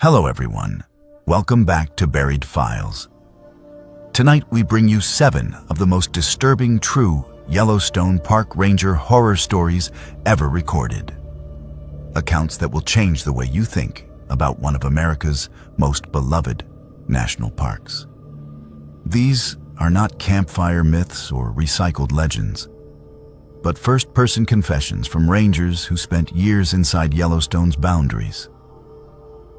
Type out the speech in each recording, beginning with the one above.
Hello everyone, welcome back to Buried Files. Tonight we bring you 7 of the most disturbing true Yellowstone Park Ranger horror stories ever recorded. Accounts that will change the way you think about one of America's most beloved national parks. These are not campfire myths or recycled legends, but first-person confessions from rangers who spent years inside Yellowstone's boundaries.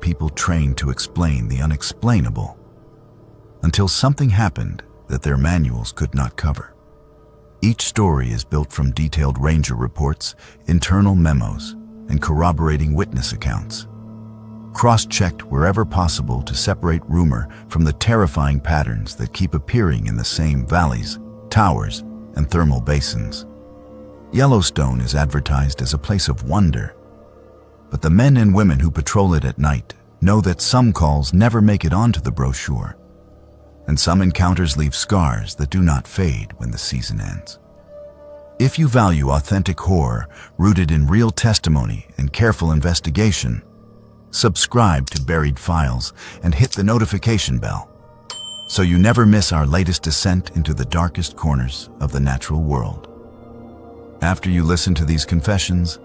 People trained to explain the unexplainable until something happened that their manuals could not cover. Each story is built from detailed ranger reports, internal memos, and corroborating witness accounts, cross-checked wherever possible to separate rumor from the terrifying patterns that keep appearing in the same valleys, towers, and thermal basins. Yellowstone is advertised as a place of wonder, but the men and women who patrol it at night know that some calls never make it onto the brochure, and some encounters leave scars that do not fade when the season ends. If you value authentic horror rooted in real testimony and careful investigation, subscribe to Buried Files and hit the notification bell so you never miss our latest descent into the darkest corners of the natural world. After you listen to these confessions,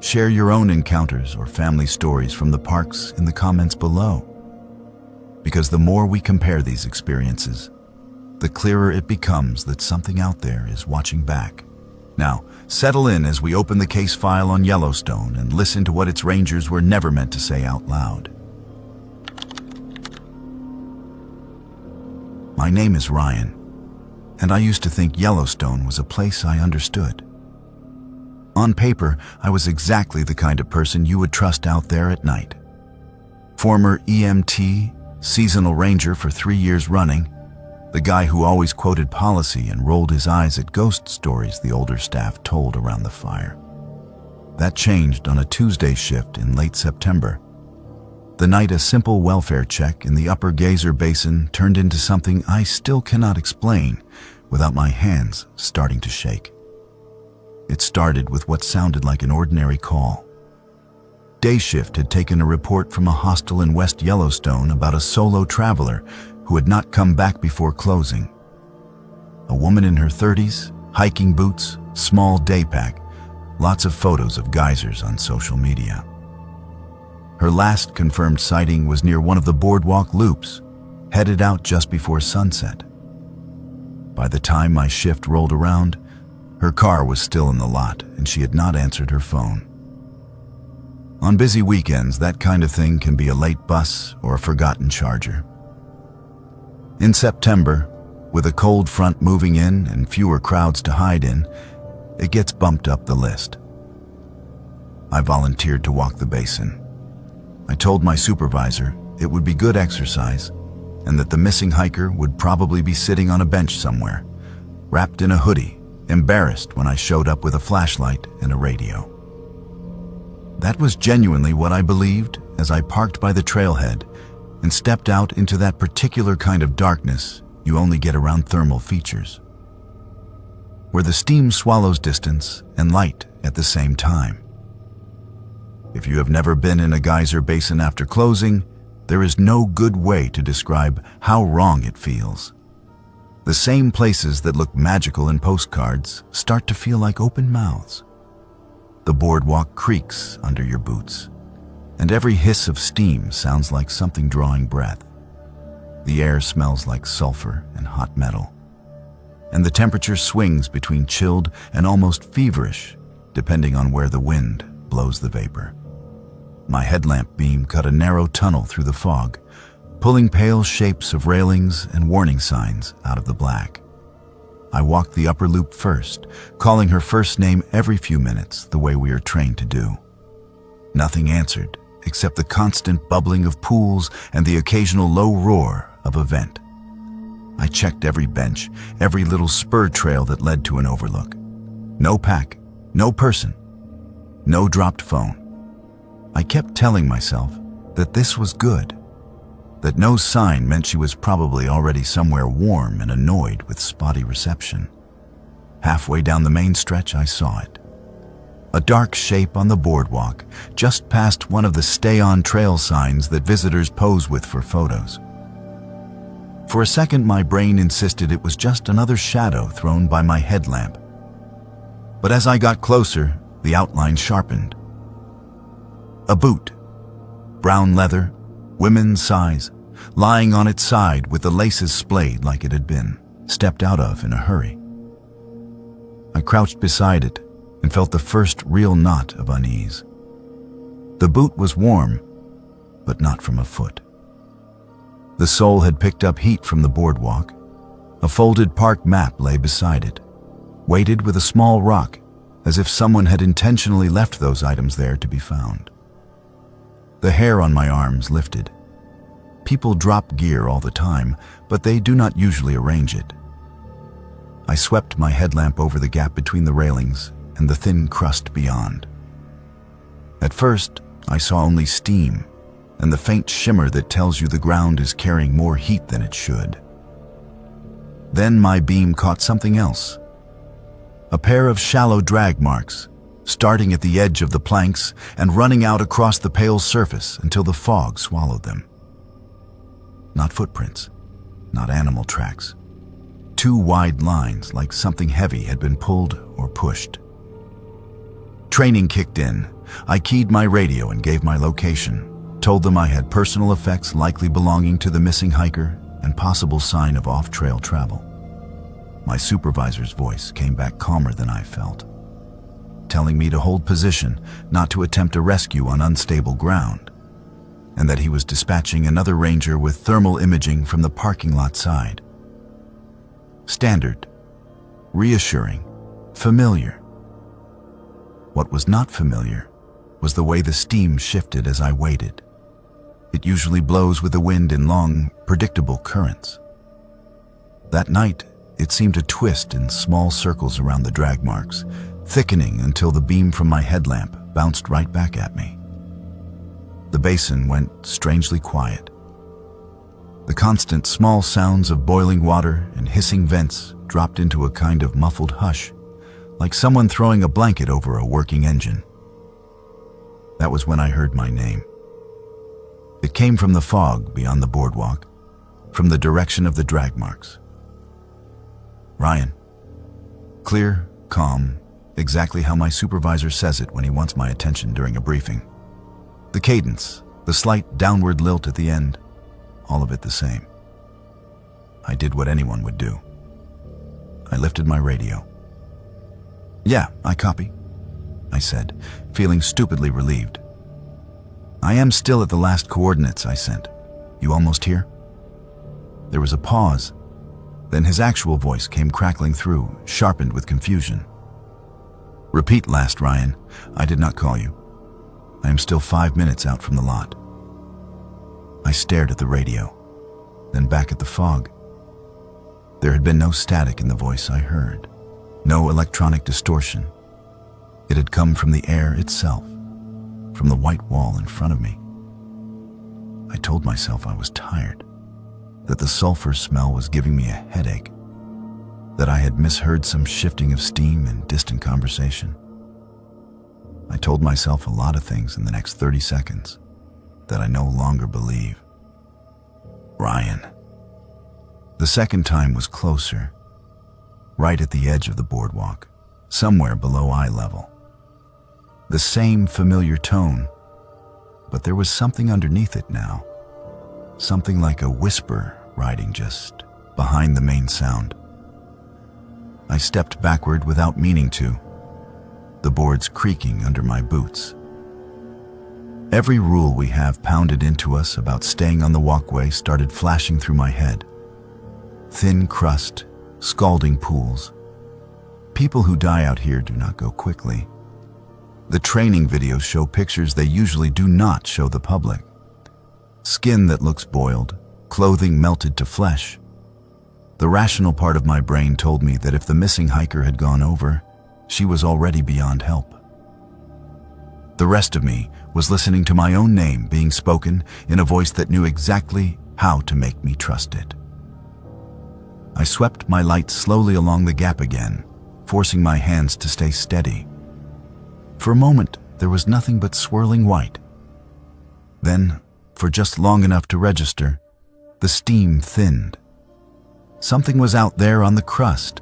share your own encounters or family stories from the parks in the comments below. Because the more we compare these experiences, the clearer it becomes that something out there is watching back. Now, settle in as we open the case file on Yellowstone and listen to what its rangers were never meant to say out loud. My name is Ryan, and I used to think Yellowstone was a place I understood. On paper, I was exactly the kind of person you would trust out there at night. Former EMT, seasonal ranger for 3 years running, the guy who always quoted policy and rolled his eyes at ghost stories the older staff told around the fire. That changed on a Tuesday shift in late September. The night a simple welfare check in the upper geyser basin turned into something I still cannot explain without my hands starting to shake. It started with what sounded like an ordinary call. Day shift had taken a report from a hostel in West Yellowstone about a solo traveler who had not come back before closing. A woman in her 30s, hiking boots, small day pack, lots of photos of geysers on social media. Her last confirmed sighting was near one of the boardwalk loops, headed out just before sunset. By the time my shift rolled around, her car was still in the lot, and she had not answered her phone. On busy weekends, that kind of thing can be a late bus or a forgotten charger. In September, with a cold front moving in and fewer crowds to hide in, it gets bumped up the list. I volunteered to walk the basin. I told my supervisor it would be good exercise and that the missing hiker would probably be sitting on a bench somewhere, wrapped in a hoodie, embarrassed when I showed up with a flashlight and a radio. That was genuinely what I believed as I parked by the trailhead and stepped out into that particular kind of darkness you only get around thermal features, where the steam swallows distance and light at the same time. If you have never been in a geyser basin after closing, there is no good way to describe how wrong it feels. The same places that look magical in postcards start to feel like open mouths. The boardwalk creaks under your boots, and every hiss of steam sounds like something drawing breath. The air smells like sulfur and hot metal, and the temperature swings between chilled and almost feverish, depending on where the wind blows the vapor. My headlamp beam cut a narrow tunnel through the fog, pulling pale shapes of railings and warning signs out of the black. I walked the upper loop first, calling her first name every few minutes the way we are trained to do. Nothing answered except the constant bubbling of pools and the occasional low roar of a vent. I checked every bench, every little spur trail that led to an overlook. No pack, no person, no dropped phone. I kept telling myself that this was good, that no sign meant she was probably already somewhere warm and annoyed with spotty reception. Halfway down the main stretch, I saw it. a dark shape on the boardwalk, just past one of the stay-on-trail signs that visitors pose with for photos. For a second, my brain insisted it was just another shadow thrown by my headlamp. But as I got closer, the outline sharpened. A boot, brown leather, women's size, lying on its side with the laces splayed like it had been stepped out of in a hurry. I crouched beside it and felt the first real knot of unease. The boot was warm, but not from a foot. The sole had picked up heat from the boardwalk. A folded park map lay beside it, weighted with a small rock, as if someone had intentionally left those items there to be found. The hair on my arms lifted. People drop gear all the time, but they do not usually arrange it. I swept my headlamp over the gap between the railings and the thin crust beyond. At first, I saw only steam and the faint shimmer that tells you the ground is carrying more heat than it should. Then my beam caught something else. A pair of shallow drag marks, starting at the edge of the planks and running out across the pale surface until the fog swallowed them. Not footprints, not animal tracks. Two wide lines like something heavy had been pulled or pushed. Training kicked in. I keyed my radio and gave my location, told them I had personal effects likely belonging to the missing hiker and possible sign of off-trail travel. My supervisor's voice came back calmer than I felt, telling me to hold position, not to attempt a rescue on unstable ground, and that he was dispatching another ranger with thermal imaging from the parking lot side. Standard, reassuring, familiar. What was not familiar was the way the steam shifted as I waited. It usually blows with the wind in long, predictable currents. That night, it seemed to twist in small circles around the drag marks, thickening until the beam from my headlamp bounced right back at me. The basin went strangely quiet. The constant small sounds of boiling water and hissing vents dropped into a kind of muffled hush, like someone throwing a blanket over a working engine. That was when I heard my name. It came from the fog beyond the boardwalk, from the direction of the drag marks. Ryan. Clear, calm, exactly how my supervisor says it when he wants my attention during a briefing. The cadence, the slight downward lilt at the end, all of it the same. I did what anyone would do. I lifted my radio. "Yeah, I copy," I said, feeling stupidly relieved. "I am still at the last coordinates I sent. You almost here?" There was a pause. Then his actual voice came crackling through, sharpened with confusion. "Repeat last, Ryan. I did not call you. I am still 5 minutes out from the lot." I stared at the radio, then back at the fog. There had been no static in the voice I heard, no electronic distortion. It had come from the air itself, from the white wall in front of me. I told myself I was tired, that the sulfur smell was giving me a headache, that I had misheard some shifting of steam in distant conversation. I told myself a lot of things in the next 30 seconds that I no longer believe. Ryan. The second time was closer, right at the edge of the boardwalk, somewhere below eye level. The same familiar tone, but there was something underneath it now. Something like a whisper riding just behind the main sound. I stepped backward without meaning to, the boards creaking under my boots. Every rule we have pounded into us about staying on the walkway started flashing through my head. Thin crust, scalding pools. People who die out here do not go quickly. The training videos show pictures they usually do not show the public. Skin that looks boiled, clothing melted to flesh. The rational part of my brain told me that if the missing hiker had gone over, she was already beyond help. The rest of me was listening to my own name being spoken in a voice that knew exactly how to make me trust it. I swept my light slowly along the gap again, forcing my hands to stay steady. For a moment, there was nothing but swirling white. Then, for just long enough to register, the steam thinned. Something was out there on the crust.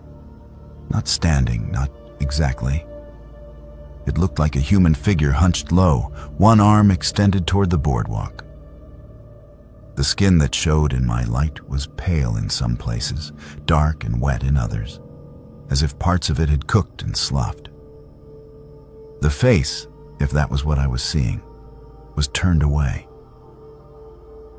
Not standing, not exactly. It looked like a human figure hunched low, one arm extended toward the boardwalk. The skin that showed in my light was pale in some places, dark and wet in others, as if parts of it had cooked and sloughed. The face, if that was what I was seeing, was turned away.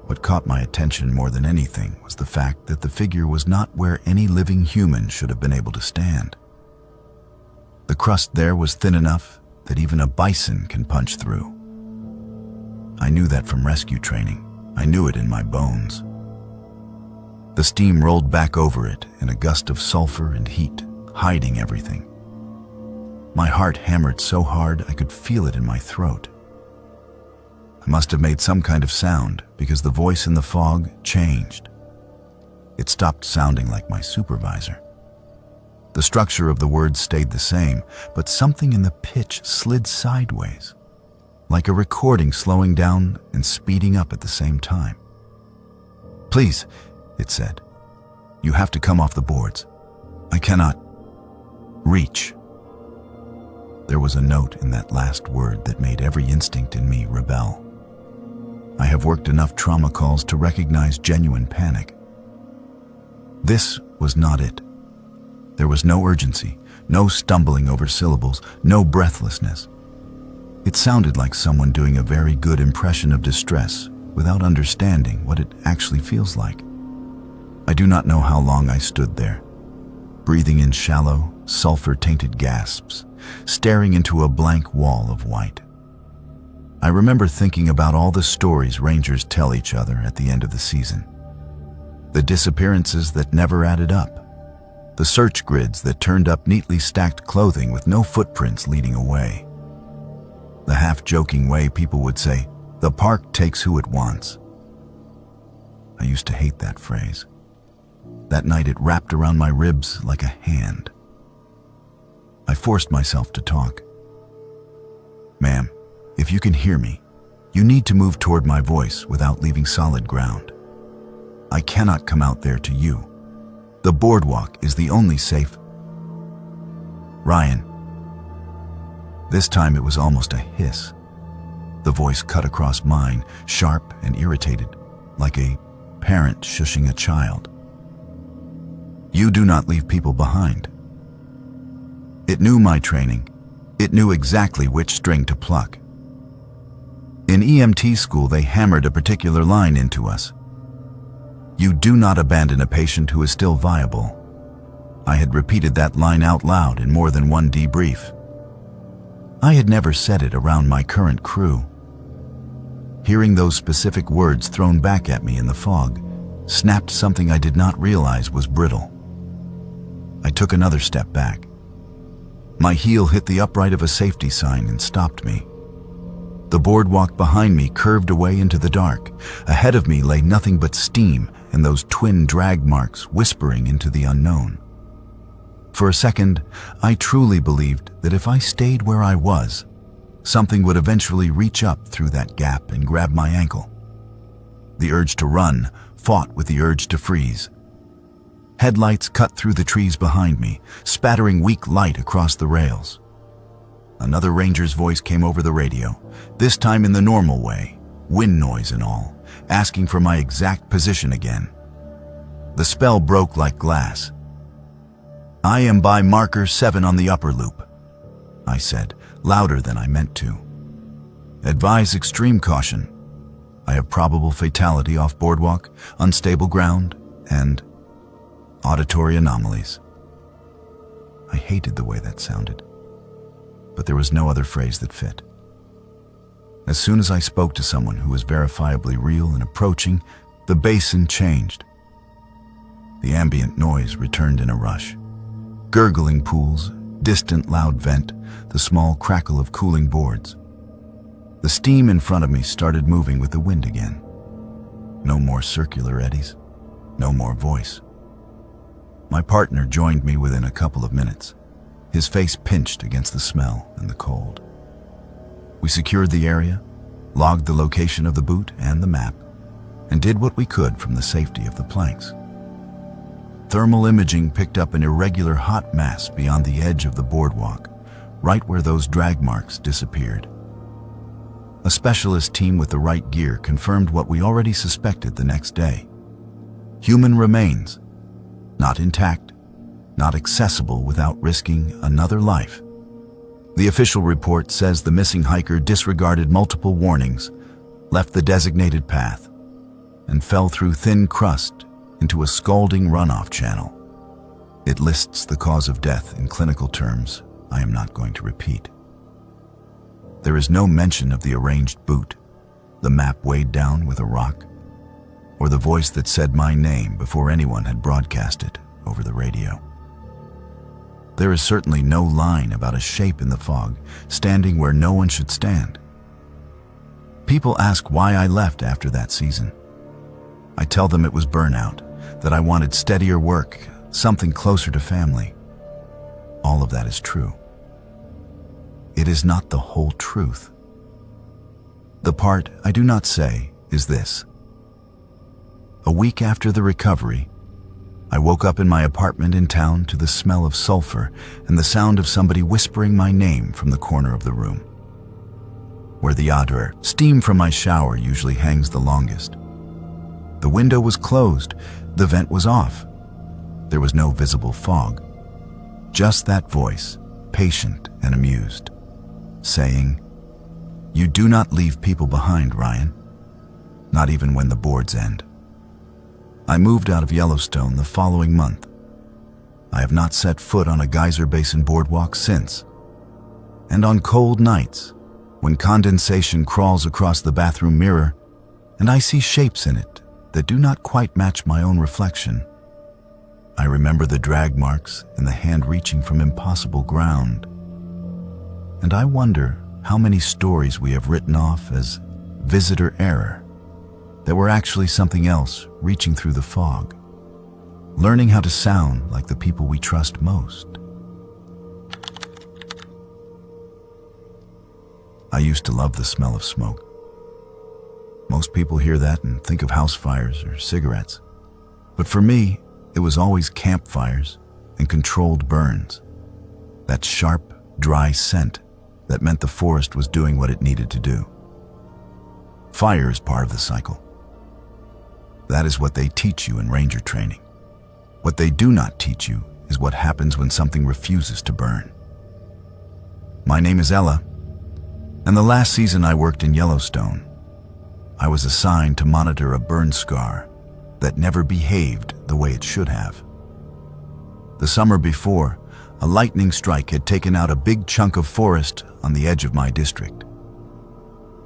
What caught my attention more than anything was the fact that the figure was not where any living human should have been able to stand. The crust there was thin enough that even a bison can punch through. I knew that from rescue training. I knew it in my bones. The steam rolled back over it in a gust of sulfur and heat, hiding everything. My heart hammered so hard I could feel it in my throat. I must have made some kind of sound because the voice in the fog changed. It stopped sounding like my supervisor. The structure of the words stayed the same, but something in the pitch slid sideways, like a recording slowing down and speeding up at the same time. "Please," it said, "you have to come off the boards. I cannot reach." There was a note in that last word that made every instinct in me rebel. I have worked enough trauma calls to recognize genuine panic. This was not it. There was no urgency, no stumbling over syllables, no breathlessness. It sounded like someone doing a very good impression of distress without understanding what it actually feels like. I do not know how long I stood there, breathing in shallow, sulfur-tainted gasps, staring into a blank wall of white. I remember thinking about all the stories rangers tell each other at the end of the season. The disappearances that never added up. The search grids that turned up neatly stacked clothing with no footprints leading away. The half-joking way people would say, "The park takes who it wants." I used to hate that phrase. That night it wrapped around my ribs like a hand. I forced myself to talk. "Ma'am, if you can hear me, you need to move toward my voice without leaving solid ground. I cannot come out there to you. The boardwalk is the only safe." "Ryan." This time it was almost a hiss. The voice cut across mine, sharp and irritated, like a parent shushing a child. "You do not leave people behind." It knew my training. It knew exactly which string to pluck. In EMT school, they hammered a particular line into us. "You do not abandon a patient who is still viable." I had repeated that line out loud in more than one debrief. I had never said it around my current crew. Hearing those specific words thrown back at me in the fog snapped something I did not realize was brittle. I took another step back. My heel hit the upright of a safety sign and stopped me. The boardwalk behind me curved away into the dark. Ahead of me lay nothing but steam and those twin drag marks whispering into the unknown. For a second, I truly believed that if I stayed where I was, something would eventually reach up through that gap and grab my ankle. The urge to run fought with the urge to freeze. Headlights cut through the trees behind me, spattering weak light across the rails. Another ranger's voice came over the radio, this time in the normal way, wind noise and all, asking for my exact position again. The spell broke like glass. "I am by marker 7 on the upper loop," I said, louder than I meant to. "Advise extreme caution. I have probable fatality off boardwalk, unstable ground, and auditory anomalies." I hated the way that sounded, but there was no other phrase that fit. As soon as I spoke to someone who was verifiably real and approaching, the basin changed. The ambient noise returned in a rush. Gurgling pools, distant loud vent, the small crackle of cooling boards. The steam in front of me started moving with the wind again. No more circular eddies, no more voice. My partner joined me within a couple of minutes, his face pinched against the smell and the cold. We secured the area, logged the location of the boot and the map, and did what we could from the safety of the planks. Thermal imaging picked up an irregular hot mass beyond the edge of the boardwalk, right where those drag marks disappeared. A specialist team with the right gear confirmed what we already suspected the next day. Human remains, not intact, not accessible without risking another life. The official report says the missing hiker disregarded multiple warnings, left the designated path, and fell through thin crust into a scalding runoff channel. It lists the cause of death in clinical terms I am not going to repeat. There is no mention of the arranged boot, the map weighed down with a rock, or the voice that said my name before anyone had broadcast it over the radio. There is certainly no line about a shape in the fog, standing where no one should stand. People ask why I left after that season. I tell them it was burnout, that I wanted steadier work, something closer to family. All of that is true. It is not the whole truth. The part I do not say is this. A week after the recovery, I woke up in my apartment in town to the smell of sulfur and the sound of somebody whispering my name from the corner of the room, where the odor, steam from my shower usually hangs the longest. The window was closed, the vent was off. There was no visible fog. Just that voice, patient and amused, saying, "You do not leave people behind, Ryan. Not even when the boards end." I moved out of Yellowstone the following month. I have not set foot on a geyser basin boardwalk since. And on cold nights, when condensation crawls across the bathroom mirror, and I see shapes in it that do not quite match my own reflection, I remember the drag marks and the hand reaching from impossible ground. And I wonder how many stories we have written off as visitor error that were actually something else reaching through the fog, learning how to sound like the people we trust most. I used to love the smell of smoke. Most people hear that and think of house fires or cigarettes. But for me, it was always campfires and controlled burns. That sharp, dry scent that meant the forest was doing what it needed to do. Fire is part of the cycle. That is what they teach you in ranger training. What they do not teach you is what happens when something refuses to burn. My name is Ella, and the last season I worked in Yellowstone, I was assigned to monitor a burn scar that never behaved the way it should have. The summer before, a lightning strike had taken out a big chunk of forest on the edge of my district.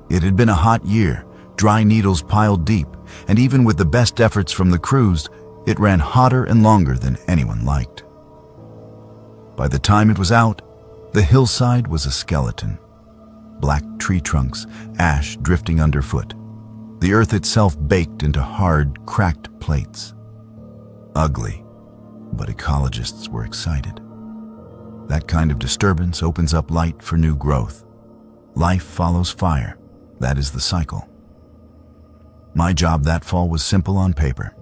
It had been a hot year, dry needles piled deep, and even with the best efforts from the crews, it ran hotter and longer than anyone liked. By the time it was out, the hillside was a skeleton. Black tree trunks, ash drifting underfoot. The earth itself baked into hard, cracked plates. Ugly, but ecologists were excited. That kind of disturbance opens up light for new growth. Life follows fire. That is the cycle. My job that fall was simple on paper.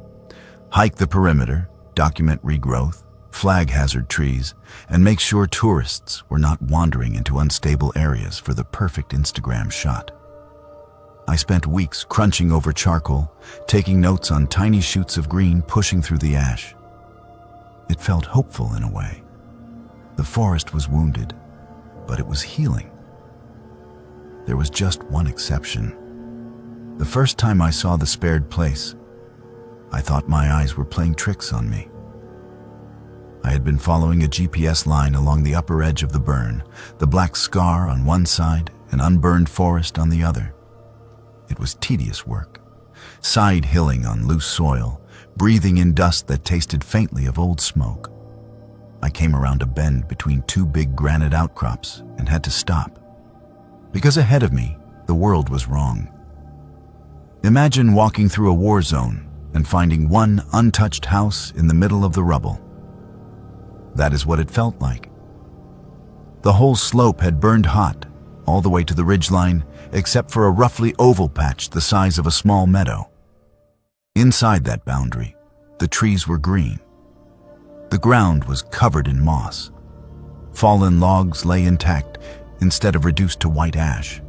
Hike the perimeter, document regrowth, flag hazard trees, and make sure tourists were not wandering into unstable areas for the perfect Instagram shot. I spent weeks crunching over charcoal, taking notes on tiny shoots of green pushing through the ash. It felt hopeful in a way. The forest was wounded, but it was healing. There was just one exception. The first time I saw the spared place, I thought my eyes were playing tricks on me. I had been following a GPS line along the upper edge of the burn, the black scar on one side and unburned forest on the other. It was tedious work, side-hilling on loose soil, breathing in dust that tasted faintly of old smoke. I came around a bend between two big granite outcrops and had to stop, because ahead of me, the world was wrong. Imagine walking through a war zone and finding one untouched house in the middle of the rubble. That is what it felt like. The whole slope had burned hot, all the way to the ridgeline, except for a roughly oval patch the size of a small meadow. Inside that boundary, the trees were green. The ground was covered in moss. Fallen logs lay intact instead of reduced to white ash.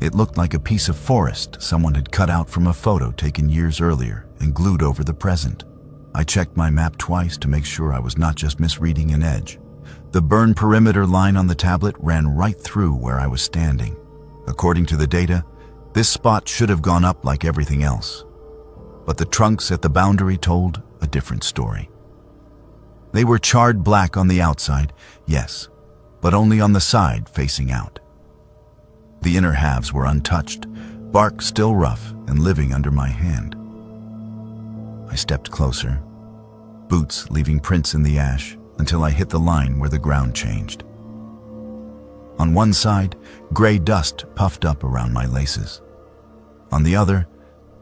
It looked like a piece of forest someone had cut out from a photo taken years earlier and glued over the present. I checked my map twice to make sure I was not just misreading an edge. The burn perimeter line on the tablet ran right through where I was standing. According to the data, this spot should have gone up like everything else. But the trunks at the boundary told a different story. They were charred black on the outside, yes, but only on the side facing out. The inner halves were untouched, bark still rough and living under my hand. I stepped closer, boots leaving prints in the ash until I hit the line where the ground changed. On one side, gray dust puffed up around my laces. On the other,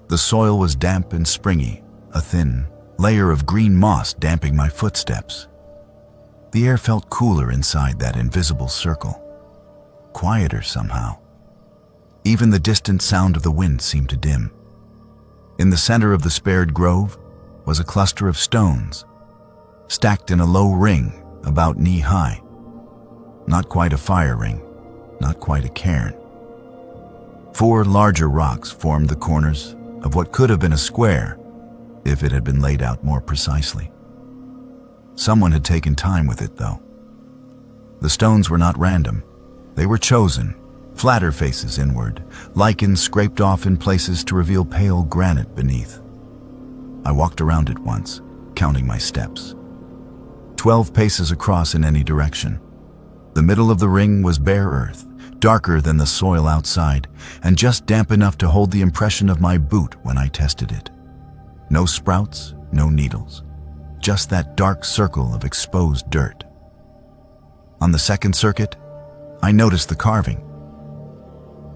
the soil was damp and springy, a thin layer of green moss damping my footsteps. The air felt cooler inside that invisible circle, quieter somehow. Even the distant sound of the wind seemed to dim. In the center of the spared grove was a cluster of stones, stacked in a low ring about knee-high. Not quite a fire ring, not quite a cairn. 4 larger rocks formed the corners of what could have been a square if it had been laid out more precisely. Someone had taken time with it, though. The stones were not random. They were chosen, flatter faces inward, lichens scraped off in places to reveal pale granite beneath. I walked around it once, counting my steps. 12 paces across in any direction. The middle of the ring was bare earth, darker than the soil outside, and just damp enough to hold the impression of my boot when I tested it. No sprouts, no needles, just that dark circle of exposed dirt. On the second circuit, I noticed the carving.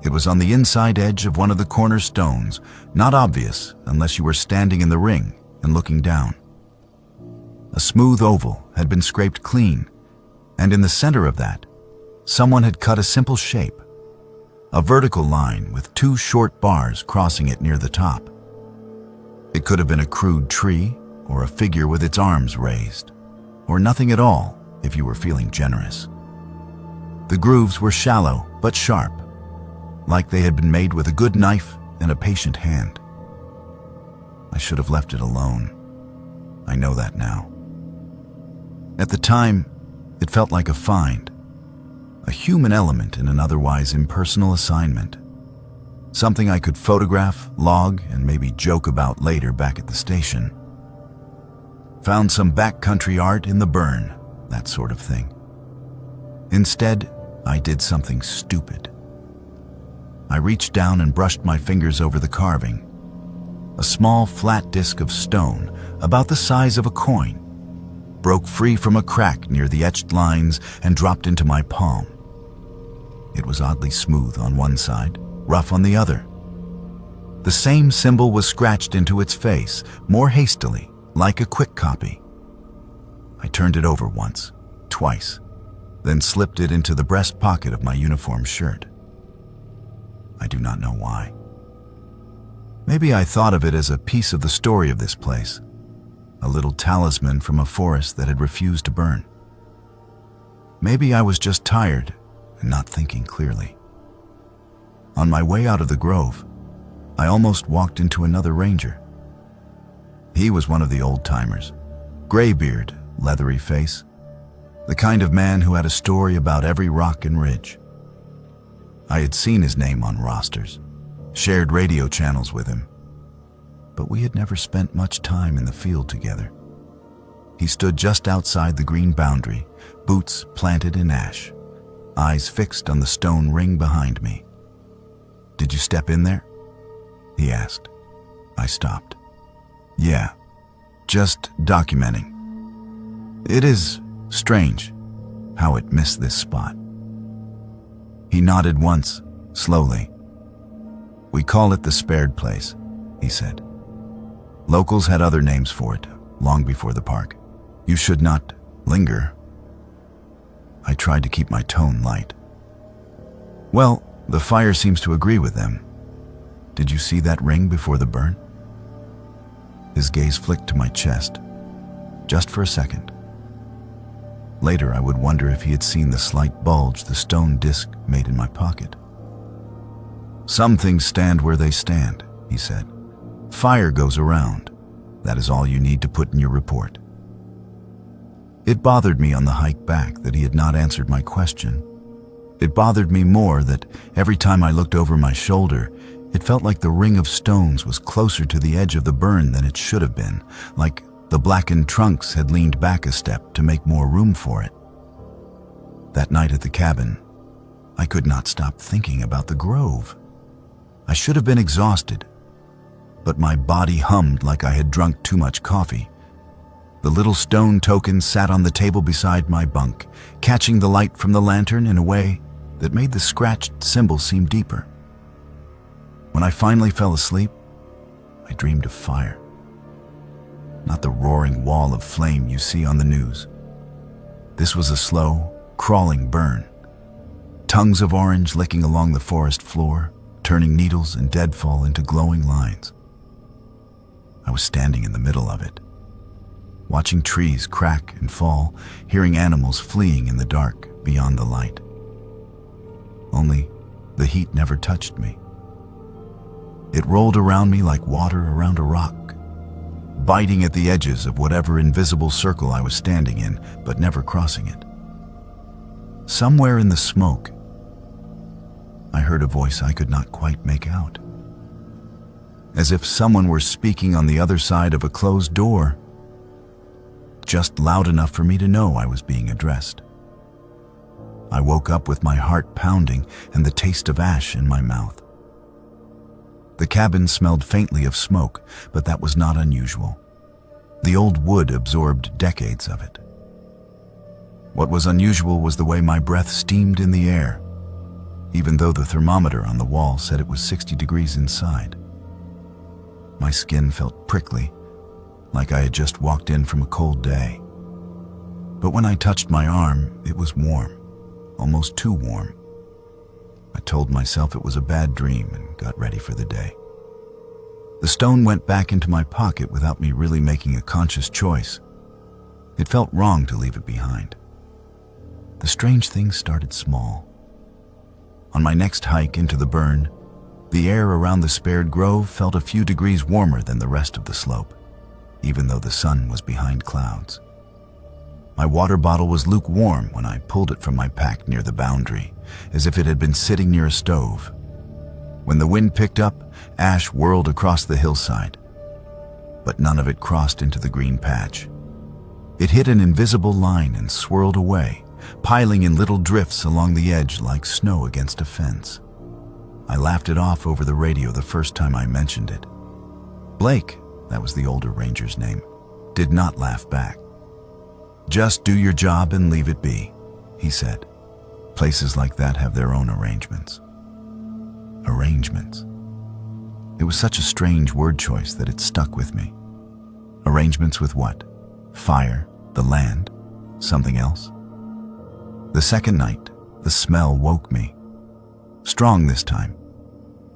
It was on the inside edge of one of the corner stones, not obvious unless you were standing in the ring and looking down. A smooth oval had been scraped clean, and in the center of that, someone had cut a simple shape, a vertical line with 2 short bars crossing it near the top. It could have been a crude tree or a figure with its arms raised, or nothing at all if you were feeling generous. The grooves were shallow but sharp, like they had been made with a good knife and a patient hand. I should have left it alone. I know that now. At the time, it felt like a find, a human element in an otherwise impersonal assignment, something I could photograph, log, and maybe joke about later back at the station. Found some backcountry art in the burn, that sort of thing. Instead, I did something stupid. I reached down and brushed my fingers over the carving. A small flat disc of stone, about the size of a coin, broke free from a crack near the etched lines and dropped into my palm. It was oddly smooth on one side, rough on the other. The same symbol was scratched into its face, more hastily, like a quick copy. I turned it over once, twice, then slipped it into the breast pocket of my uniform shirt. I do not know why. Maybe I thought of it as a piece of the story of this place, a little talisman from a forest that had refused to burn. Maybe I was just tired and not thinking clearly. On my way out of the grove, I almost walked into another ranger. He was one of the old-timers, gray beard, leathery face, the kind of man who had a story about every rock and ridge. I had seen his name on rosters, shared radio channels with him, but we had never spent much time in the field together. He stood just outside the green boundary, boots planted in ash, eyes fixed on the stone ring behind me. "Did you step in there?" he asked. I stopped. "Yeah, just documenting. It is strange how it missed this spot." He nodded once, slowly. "We call it the spared place," he said. "Locals had other names for it, long before the park. You should not linger." I tried to keep my tone light. Well, the fire seems to agree with them. Did you see that ring before the burn? His gaze flicked to my chest, just for a second. Later, I would wonder if he had seen the slight bulge the stone disc made in my pocket. Some things stand where they stand, he said. Fire goes around. That is all you need to put in your report. It bothered me on the hike back that he had not answered my question. It bothered me more that every time I looked over my shoulder, it felt like the ring of stones was closer to the edge of the burn than it should have been, like the blackened trunks had leaned back a step to make more room for it. That night at the cabin, I could not stop thinking about the grove. I should have been exhausted, but my body hummed like I had drunk too much coffee. The little stone token sat on the table beside my bunk, catching the light from the lantern in a way that made the scratched symbol seem deeper. When I finally fell asleep, I dreamed of fire. Not the roaring wall of flame you see on the news. This was a slow, crawling burn. Tongues of orange licking along the forest floor, turning needles and deadfall into glowing lines. I was standing in the middle of it, watching trees crack and fall, hearing animals fleeing in the dark beyond the light. Only the heat never touched me. It rolled around me like water around a rock, biting at the edges of whatever invisible circle I was standing in, but never crossing it. Somewhere in the smoke, I heard a voice I could not quite make out, as if someone were speaking on the other side of a closed door, just loud enough for me to know I was being addressed. I woke up with my heart pounding and the taste of ash in my mouth. The cabin smelled faintly of smoke, but that was not unusual. The old wood absorbed decades of it. What was unusual was the way my breath steamed in the air, even though the thermometer on the wall said it was 60 degrees inside. My skin felt prickly, like I had just walked in from a cold day. But when I touched my arm, it was warm, almost too warm. I told myself it was a bad dream and got ready for the day. The stone went back into my pocket without me really making a conscious choice. It felt wrong to leave it behind. The strange thing started small. On my next hike into the burn, the air around the spared grove felt a few degrees warmer than the rest of the slope, even though the sun was behind clouds. My water bottle was lukewarm when I pulled it from my pack near the boundary, as if it had been sitting near a stove. When the wind picked up, ash whirled across the hillside, but none of it crossed into the green patch. It hit an invisible line and swirled away, piling in little drifts along the edge like snow against a fence. I laughed it off over the radio the first time I mentioned it. Blake, that was the older ranger's name, did not laugh back. "Just do your job and leave it be," he said. Places like that have their own arrangements. Arrangements. It was such a strange word choice that it stuck with me. Arrangements with what? Fire? The land? Something else? The second night, the smell woke me. Strong this time.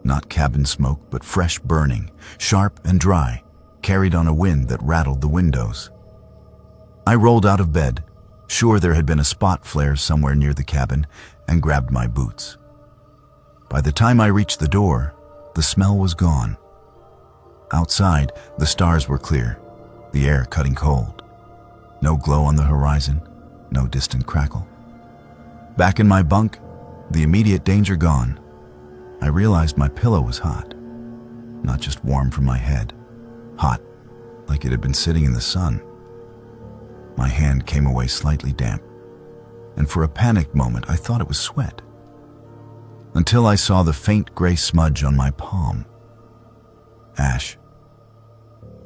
Not cabin smoke, but fresh burning, sharp and dry, carried on a wind that rattled the windows. I rolled out of bed, sure there had been a spot flare somewhere near the cabin, and grabbed my boots. By the time I reached the door, the smell was gone. Outside, the stars were clear, the air cutting cold. No glow on the horizon, no distant crackle. Back in my bunk, the immediate danger gone, I realized my pillow was hot. Not just warm from my head, hot like it had been sitting in the sun. My hand came away slightly damp, and for a panicked moment I thought it was sweat, until I saw the faint gray smudge on my palm. Ash.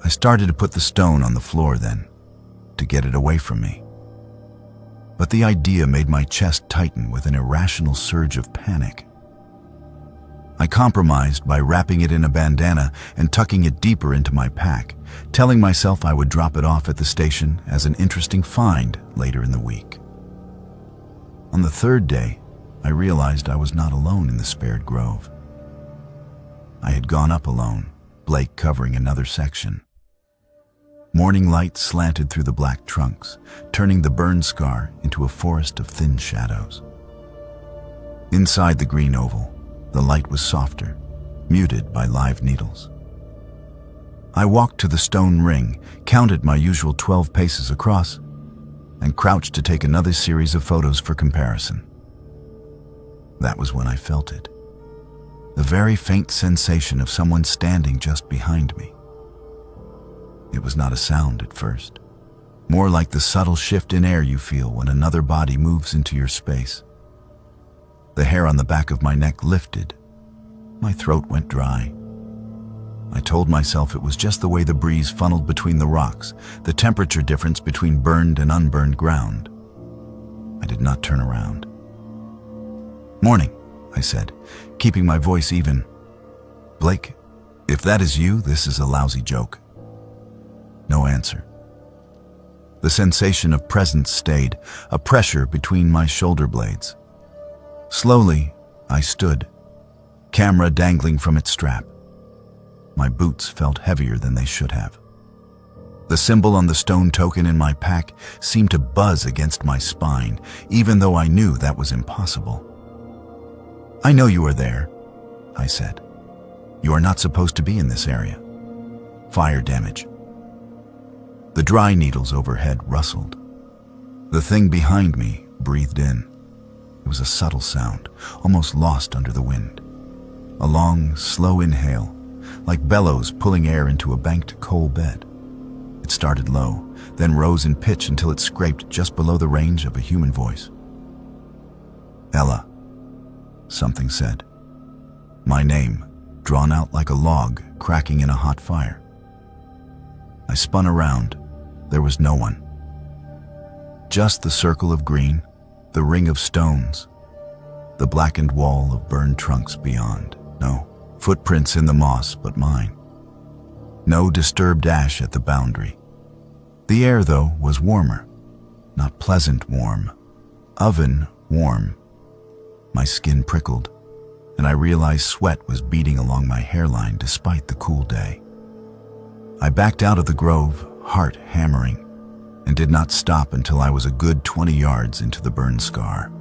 I started to put the stone on the floor then, to get it away from me. But the idea made my chest tighten with an irrational surge of panic. I compromised by wrapping it in a bandana and tucking it deeper into my pack, telling myself I would drop it off at the station as an interesting find later in the week. On the third day, I realized I was not alone in the spared grove. I had gone up alone, Blake covering another section. Morning light slanted through the black trunks, turning the burn scar into a forest of thin shadows. Inside the green oval, the light was softer, muted by live needles. I walked to the stone ring, counted my usual 12 paces across, and crouched to take another series of photos for comparison. That was when I felt it. The very faint sensation of someone standing just behind me. It was not a sound at first, more like the subtle shift in air you feel when another body moves into your space. The hair on the back of my neck lifted. My throat went dry. I told myself it was just the way the breeze funneled between the rocks, the temperature difference between burned and unburned ground. I did not turn around. "Morning," I said, keeping my voice even. "Blake, if that is you, this is a lousy joke." No answer. The sensation of presence stayed, a pressure between my shoulder blades. Slowly, I stood, camera dangling from its strap. My boots felt heavier than they should have. The symbol on the stone token in my pack seemed to buzz against my spine, even though I knew that was impossible. "I know you are there," I said. "You are not supposed to be in this area. Fire damage." The dry needles overhead rustled. The thing behind me breathed in. It was a subtle sound, almost lost under the wind. A long, slow inhale, like bellows pulling air into a banked coal bed. It started low, then rose in pitch until it scraped just below the range of a human voice. "Ella," something said. My name, drawn out like a log cracking in a hot fire. I spun around. There was no one. Just the circle of green, the ring of stones, the blackened wall of burned trunks beyond. No footprints in the moss but mine. No disturbed ash at the boundary. The air, though, was warmer. Not pleasant warm. Oven warm. My skin prickled, and I realized sweat was beading along my hairline despite the cool day. I backed out of the grove, heart hammering, and did not stop until I was a good 20 yards into the burn scar.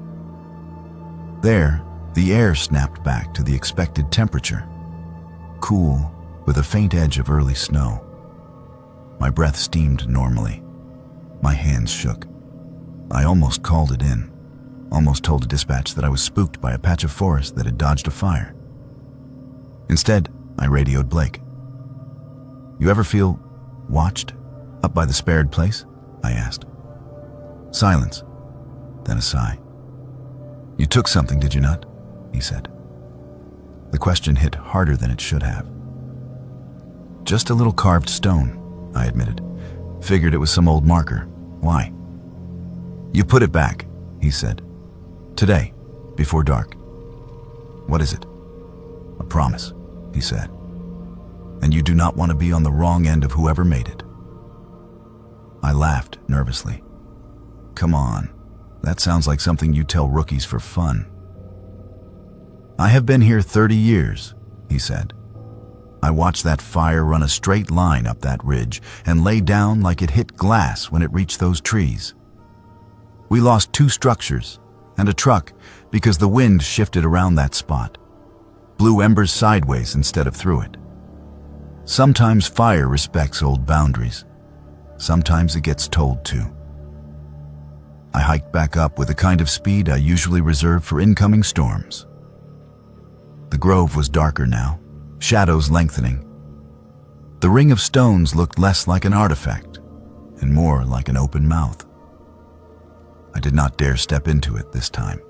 There, the air snapped back to the expected temperature. Cool, with a faint edge of early snow. My breath steamed normally. My hands shook. I almost called it in. Almost told a dispatch that I was spooked by a patch of forest that had dodged a fire. Instead, I radioed Blake. "You ever feel watched up by the spared place?" I asked. Silence, then a sigh. "You took something, did you not?" he said. The question hit harder than it should have. "Just a little carved stone," I admitted. "Figured it was some old marker. Why?" "You put it back," he said. "Today, before dark." "What is it?" "A promise," he said. "And you do not want to be on the wrong end of whoever made it." I laughed nervously. "Come on, that sounds like something you tell rookies for fun." "I have been here 30 years, he said. "I watched that fire run a straight line up that ridge and lay down like it hit glass when it reached those trees. We lost 2 structures and a truck because the wind shifted around that spot, blew embers sideways instead of through it. Sometimes fire respects old boundaries. Sometimes it gets told to." I hiked back up with the kind of speed I usually reserve for incoming storms. The grove was darker now, shadows lengthening. The ring of stones looked less like an artifact and more like an open mouth. I did not dare step into it this time.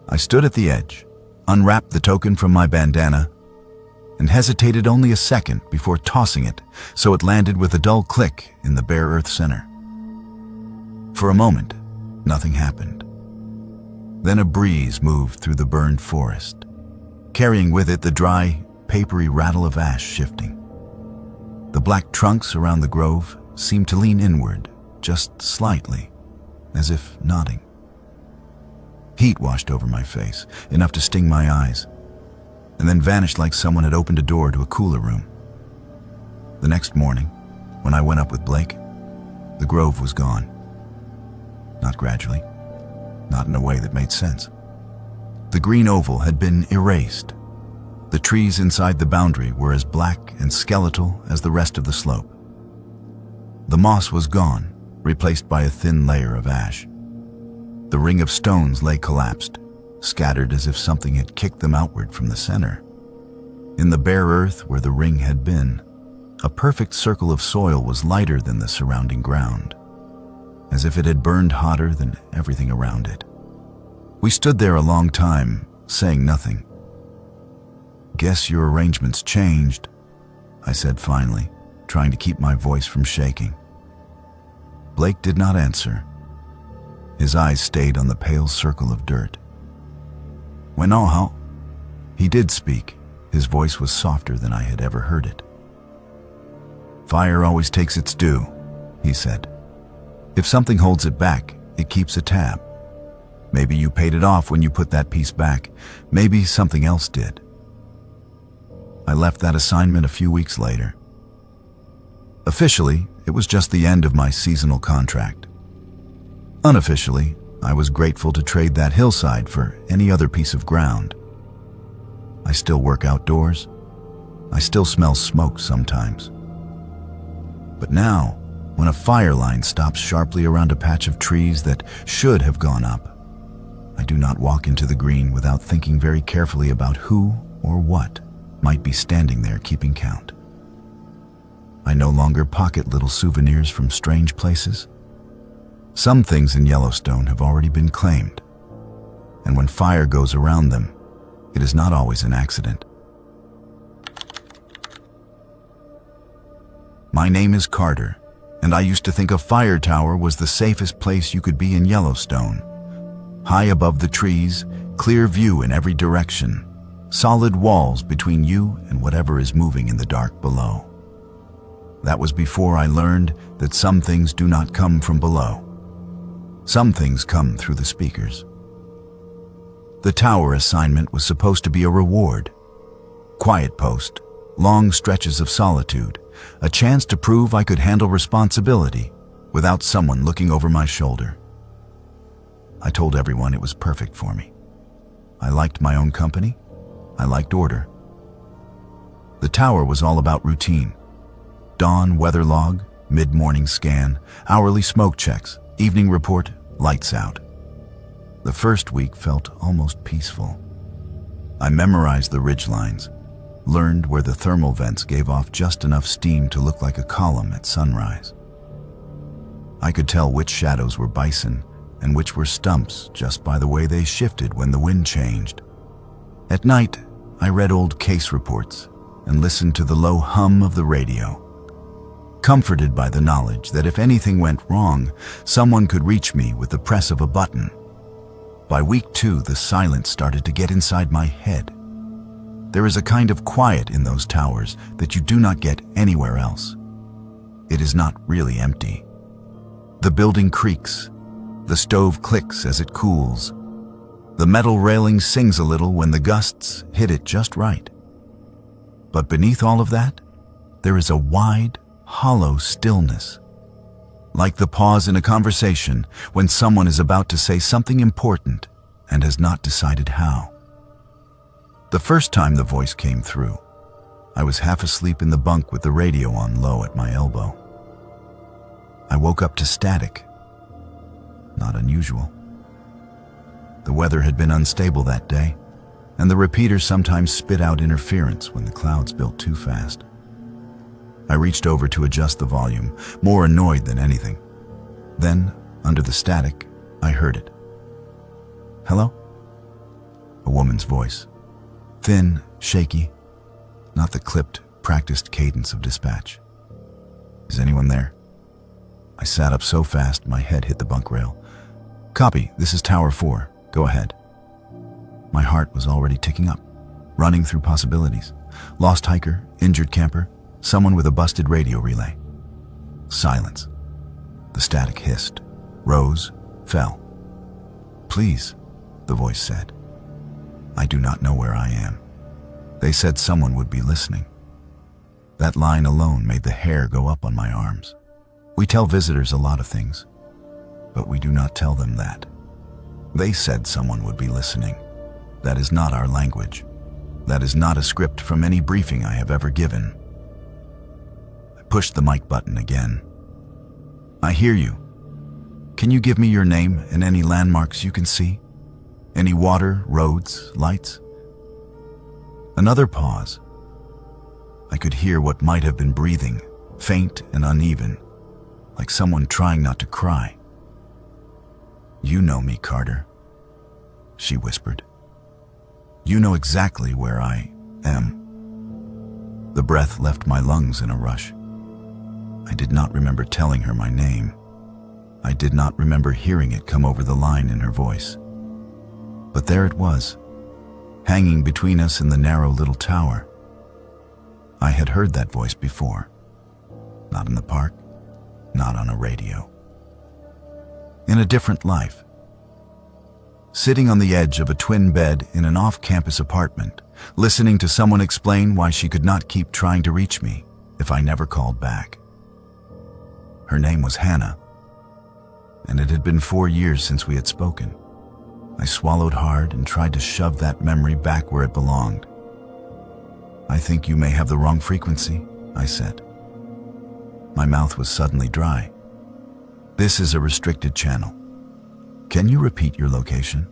I stood at the edge, unwrapped the token from my bandana, and hesitated only a second before tossing it so it landed with a dull click in the bare earth center. For a moment, nothing happened. Then a breeze moved through the burned forest, carrying with it the dry, papery rattle of ash shifting. The black trunks around the grove seemed to lean inward, just slightly, as if nodding. Heat washed over my face, enough to sting my eyes, and then vanished like someone had opened a door to a cooler room. The next morning, when I went up with Blake, the grove was gone. Not gradually, not in a way that made sense. The green oval had been erased. The trees inside the boundary were as black and skeletal as the rest of the slope. The moss was gone, replaced by a thin layer of ash. The ring of stones lay collapsed, scattered as if something had kicked them outward from the center. In the bare earth where the ring had been, a perfect circle of soil was lighter than the surrounding ground, as if it had burned hotter than everything around it. We stood there a long time, saying nothing. "Guess your arrangements changed," I said finally, trying to keep my voice from shaking. Blake did not answer. His eyes stayed on the pale circle of dirt. When all, he did speak. His voice was softer than I had ever heard it. "Fire always takes its due," he said. "If something holds it back, it keeps a tab. Maybe you paid it off when you put that piece back. Maybe something else did." I left that assignment a few weeks later. Officially, it was just the end of my seasonal contract. Unofficially, I was grateful to trade that hillside for any other piece of ground. I still work outdoors. I still smell smoke sometimes. But now, when a fire line stops sharply around a patch of trees that should have gone up, I do not walk into the green without thinking very carefully about who or what might be standing there keeping count. I no longer pocket little souvenirs from strange places. Some things in Yellowstone have already been claimed, and when fire goes around them, it is not always an accident. My name is Carter, and I used to think a fire tower was the safest place you could be in Yellowstone. High above the trees, clear view in every direction, solid walls between you and whatever is moving in the dark below. That was before I learned that some things do not come from below. Some things come through the speakers. The tower assignment was supposed to be a reward. Quiet post, long stretches of solitude, a chance to prove I could handle responsibility without someone looking over my shoulder. I told everyone it was perfect for me. I liked my own company. I liked order. The tower was all about routine. Dawn weather log, mid-morning scan, hourly smoke checks, evening report, lights out. The first week felt almost peaceful. I memorized the ridge lines, learned where the thermal vents gave off just enough steam to look like a column at sunrise. I could tell which shadows were bison and which were stumps just by the way they shifted when the wind changed. At night, I read old case reports and listened to the low hum of the radio, comforted by the knowledge that if anything went wrong, someone could reach me with the press of a button. By week 2, the silence started to get inside my head. There is a kind of quiet in those towers that you do not get anywhere else. It is not really empty. The building creaks. The stove clicks as it cools. The metal railing sings a little when the gusts hit it just right. But beneath all of that, there is a wide, hollow stillness, like the pause in a conversation when someone is about to say something important and has not decided how. The first time the voice came through, I was half asleep in the bunk with the radio on low at my elbow. I woke up to static. Not unusual. The weather had been unstable that day, and the repeater sometimes spit out interference when the clouds built too fast. I reached over to adjust the volume, more annoyed than anything. Then, under the static, I heard it. "Hello?" A woman's voice. Thin, shaky, not the clipped, practiced cadence of dispatch. "Is anyone there?" I sat up so fast my head hit the bunk rail. "Copy, this is Tower 4. Go ahead." My heart was already ticking up, running through possibilities. Lost hiker, injured camper, someone with a busted radio relay. Silence. The static hissed, rose, fell. "Please," the voice said. I do not know where I am. They said someone would be listening. That line alone made the hair go up on my arms. We tell visitors a lot of things, but we do not tell them that. They said someone would be listening. That is not our language. That is not a script from any briefing I have ever given. I pushed the mic button again. I hear you. Can you give me your name and any landmarks you can see? Any water, roads, lights? Another pause. I could hear what might have been breathing, faint and uneven, like someone trying not to cry. You know me, Carter, she whispered. You know exactly where I am. The breath left my lungs in a rush. I did not remember telling her my name. I did not remember hearing it come over the line in her voice. But there it was, hanging between us in the narrow little tower. I had heard that voice before. Not in the park, not on a radio. In a different life. Sitting on the edge of a twin bed in an off-campus apartment, listening to someone explain why she could not keep trying to reach me if I never called back. Her name was Hannah, and it had been 4 years since we had spoken. I swallowed hard and tried to shove that memory back where it belonged. I think you may have the wrong frequency, I said. My mouth was suddenly dry. This is a restricted channel. Can you repeat your location?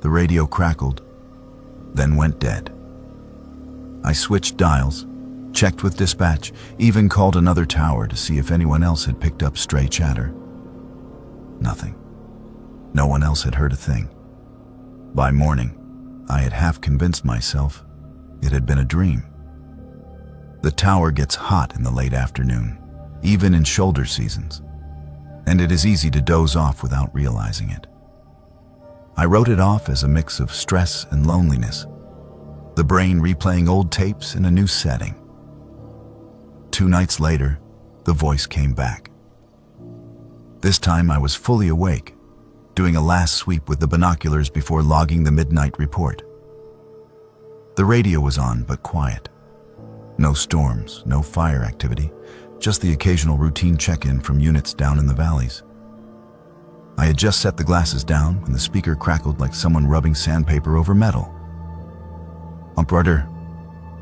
The radio crackled, then went dead. I switched dials, checked with dispatch, even called another tower to see if anyone else had picked up stray chatter. Nothing. No one else had heard a thing. By morning, I had half convinced myself it had been a dream. The tower gets hot in the late afternoon, even in shoulder seasons, and it is easy to doze off without realizing it. I wrote it off as a mix of stress and loneliness, the brain replaying old tapes in a new setting. 2 nights later, the voice came back. This time I was fully awake, doing a last sweep with the binoculars before logging the midnight report. The radio was on, but quiet. No storms, no fire activity, just the occasional routine check-in from units down in the valleys. I had just set the glasses down when the speaker crackled like someone rubbing sandpaper over metal. Brother,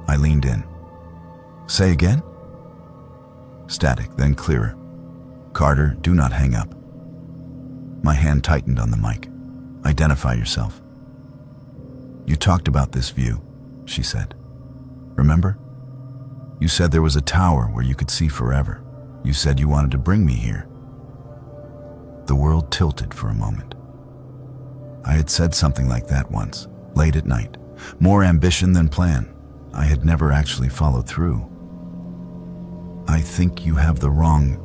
I leaned in. Say again? Static, then clearer. Carter, do not hang up. My hand tightened on the mic. Identify yourself. You talked about this view, she said. Remember? You said there was a tower where you could see forever. You said you wanted to bring me here. The world tilted for a moment. I had said something like that once, late at night. More ambition than plan. I had never actually followed through. I think you have the wrong...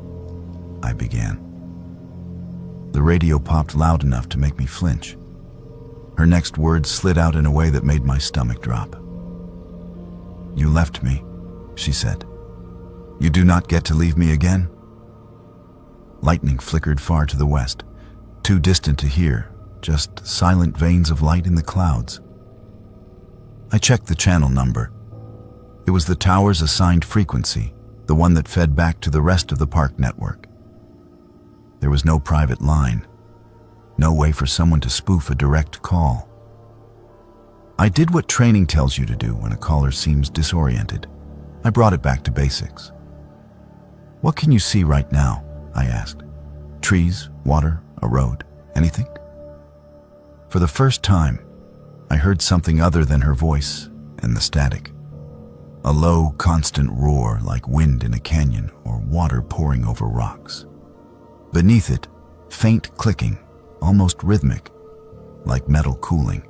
I began. The radio popped loud enough to make me flinch. Her next words slid out in a way that made my stomach drop. You left me, she said. You do not get to leave me again? Lightning flickered far to the west, too distant to hear, just silent veins of light in the clouds. I checked the channel number. It was the tower's assigned frequency, the one that fed back to the rest of the park network. There was no private line, no way for someone to spoof a direct call. I did what training tells you to do when a caller seems disoriented. I brought it back to basics. What can you see right now? I asked. Trees, water, a road, anything? For the first time, I heard something other than her voice and the static. A low, constant roar like wind in a canyon or water pouring over rocks. Beneath it, faint clicking, almost rhythmic, like metal cooling.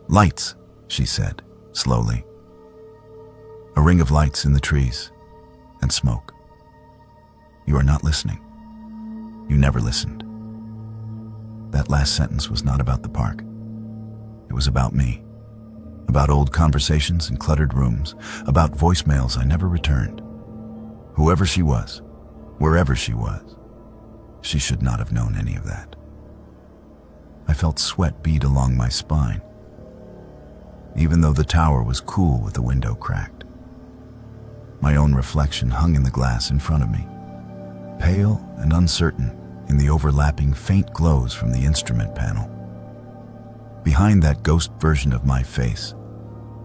Lights, she said, slowly. A ring of lights in the trees, and smoke. You are not listening. You never listened. That last sentence was not about the park. It was about me. About old conversations in cluttered rooms, about voicemails I never returned. Whoever she was, wherever she was, she should not have known any of that. I felt sweat bead along my spine, even though the tower was cool with the window cracked. My own reflection hung in the glass in front of me, pale and uncertain in the overlapping faint glows from the instrument panel. Behind that ghost version of my face,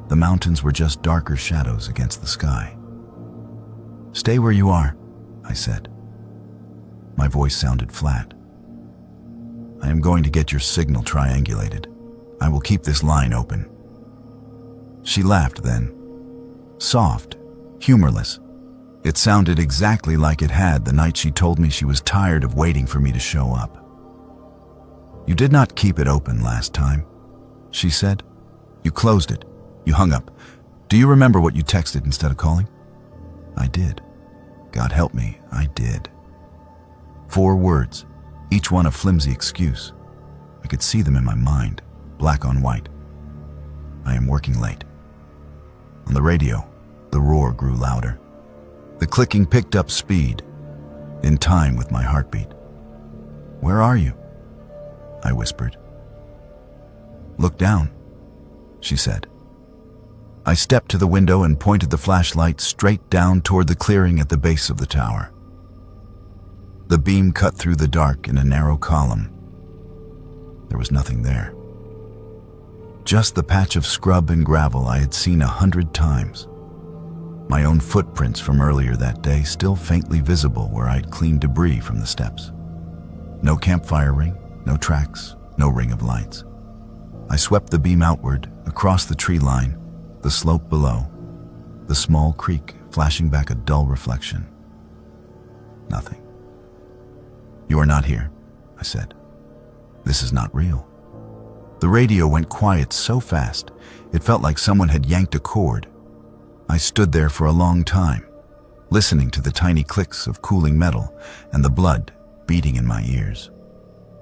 the mountains were just darker shadows against the sky. "Stay where you are," I said. My voice sounded flat. "I am going to get your signal triangulated. I will keep this line open." She laughed then, soft, humorless. It sounded exactly like it had the night she told me she was tired of waiting for me to show up. "You did not keep it open last time," she said. "You closed it. You hung up. Do you remember what you texted instead of calling?" I did. God help me, I did. 4 words, each one a flimsy excuse. I could see them in my mind, black on white. "I am working late." On the radio, the roar grew louder. The clicking picked up speed, in time with my heartbeat. "Where are you?" I whispered. "Look down," she said. I stepped to the window and pointed the flashlight straight down toward the clearing at the base of the tower. The beam cut through the dark in a narrow column. There was nothing there. Just the patch of scrub and gravel I had seen 100 times. My own footprints from earlier that day still faintly visible where I'd cleaned debris from the steps. No campfire ring, no tracks, no ring of lights. I swept the beam outward, across the tree line, the slope below, the small creek flashing back a dull reflection. Nothing. "You are not here," I said. "This is not real." The radio went quiet so fast, it felt like someone had yanked a cord. I stood there for a long time, listening to the tiny clicks of cooling metal and the blood beating in my ears.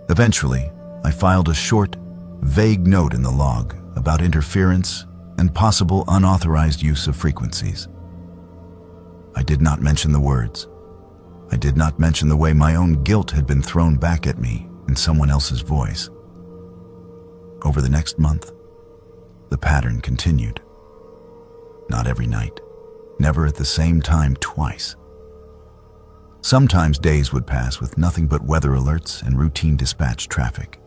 Eventually, I filed a short, vague note in the log about interference and possible unauthorized use of frequencies. I did not mention the words. I did not mention the way my own guilt had been thrown back at me in someone else's voice. Over the next month, the pattern continued. Not every night, never at the same time twice. Sometimes days would pass with nothing but weather alerts and routine dispatch traffic.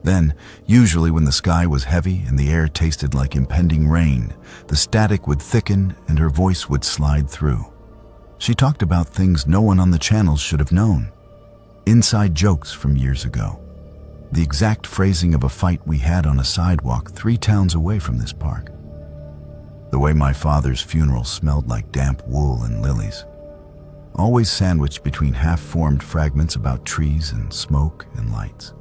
Then, usually when the sky was heavy and the air tasted like impending rain, the static would thicken and her voice would slide through. She talked about things no one on the channels should have known. Inside jokes from years ago. The exact phrasing of a fight we had on a sidewalk 3 towns away from this park. The way my father's funeral smelled like damp wool and lilies. Always sandwiched between half-formed fragments about trees and smoke and lights.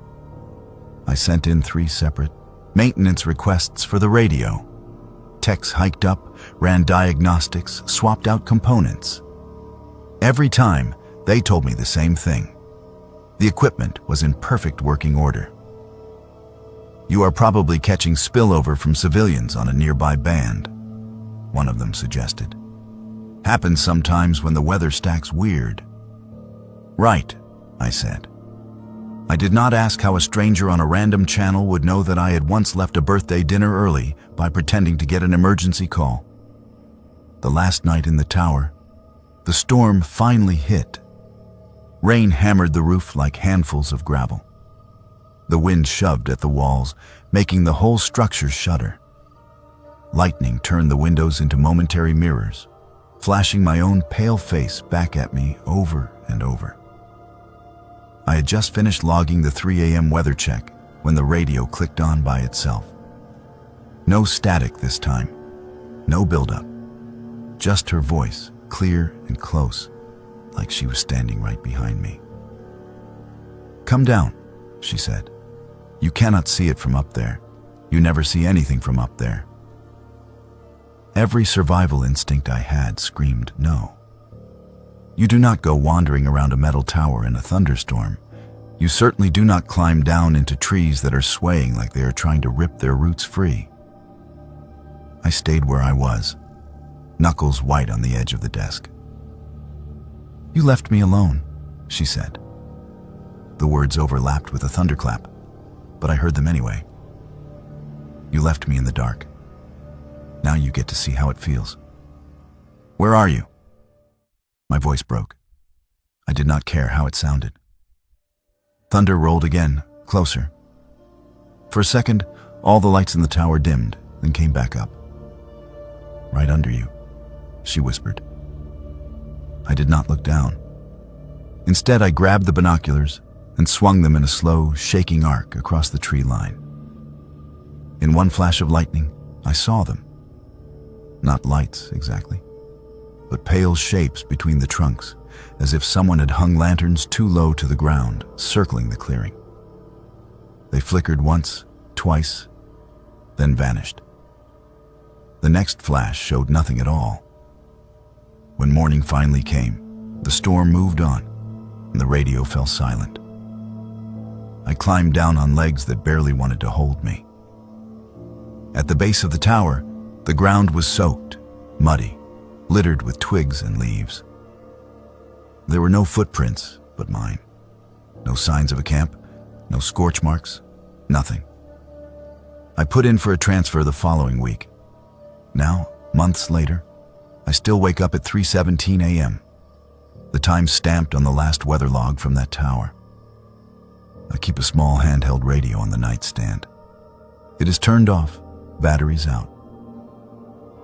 I sent in 3 separate maintenance requests for the radio. Techs hiked up, ran diagnostics, swapped out components. Every time, they told me the same thing. The equipment was in perfect working order. "You are probably catching spillover from civilians on a nearby band," one of them suggested. "Happens sometimes when the weather stacks weird." "Right," I said. I did not ask how a stranger on a random channel would know that I had once left a birthday dinner early by pretending to get an emergency call. The last night in the tower, the storm finally hit. Rain hammered the roof like handfuls of gravel. The wind shoved at the walls, making the whole structure shudder. Lightning turned the windows into momentary mirrors, flashing my own pale face back at me over and over. I had just finished logging the 3 a.m. weather check when the radio clicked on by itself. No static this time, no buildup. Just her voice, clear and close, like she was standing right behind me. "Come down," she said. "You cannot see it from up there. You never see anything from up there." Every survival instinct I had screamed no. You do not go wandering around a metal tower in a thunderstorm. You certainly do not climb down into trees that are swaying like they are trying to rip their roots free. I stayed where I was, knuckles white on the edge of the desk. "You left me alone," she said. The words overlapped with a thunderclap. but I heard them anyway. You left me in the dark. Now you get to see how it feels. Where are you? My voice broke. I did not care how it sounded. Thunder rolled again, closer. For a second, all the lights in the tower dimmed, then came back up. Right under you, she whispered. I did not look down. Instead, I grabbed the binoculars and swung them in a slow, shaking arc across the tree line. In one flash of lightning, I saw them. Not lights, exactly, but pale shapes between the trunks, as if someone had hung lanterns too low to the ground, circling the clearing. They flickered once, twice, then vanished. The next flash showed nothing at all. When morning finally came, the storm moved on, and the radio fell silent. I climbed down on legs that barely wanted to hold me. At the base of the tower, the ground was soaked, muddy, littered with twigs and leaves. There were no footprints but mine. No signs of a camp, no scorch marks, nothing. I put in for a transfer the following week. Now, months later, I still wake up at 3:17 a.m., the time stamped on the last weather log from that tower. I keep a small handheld radio on the nightstand. It is turned off, batteries out.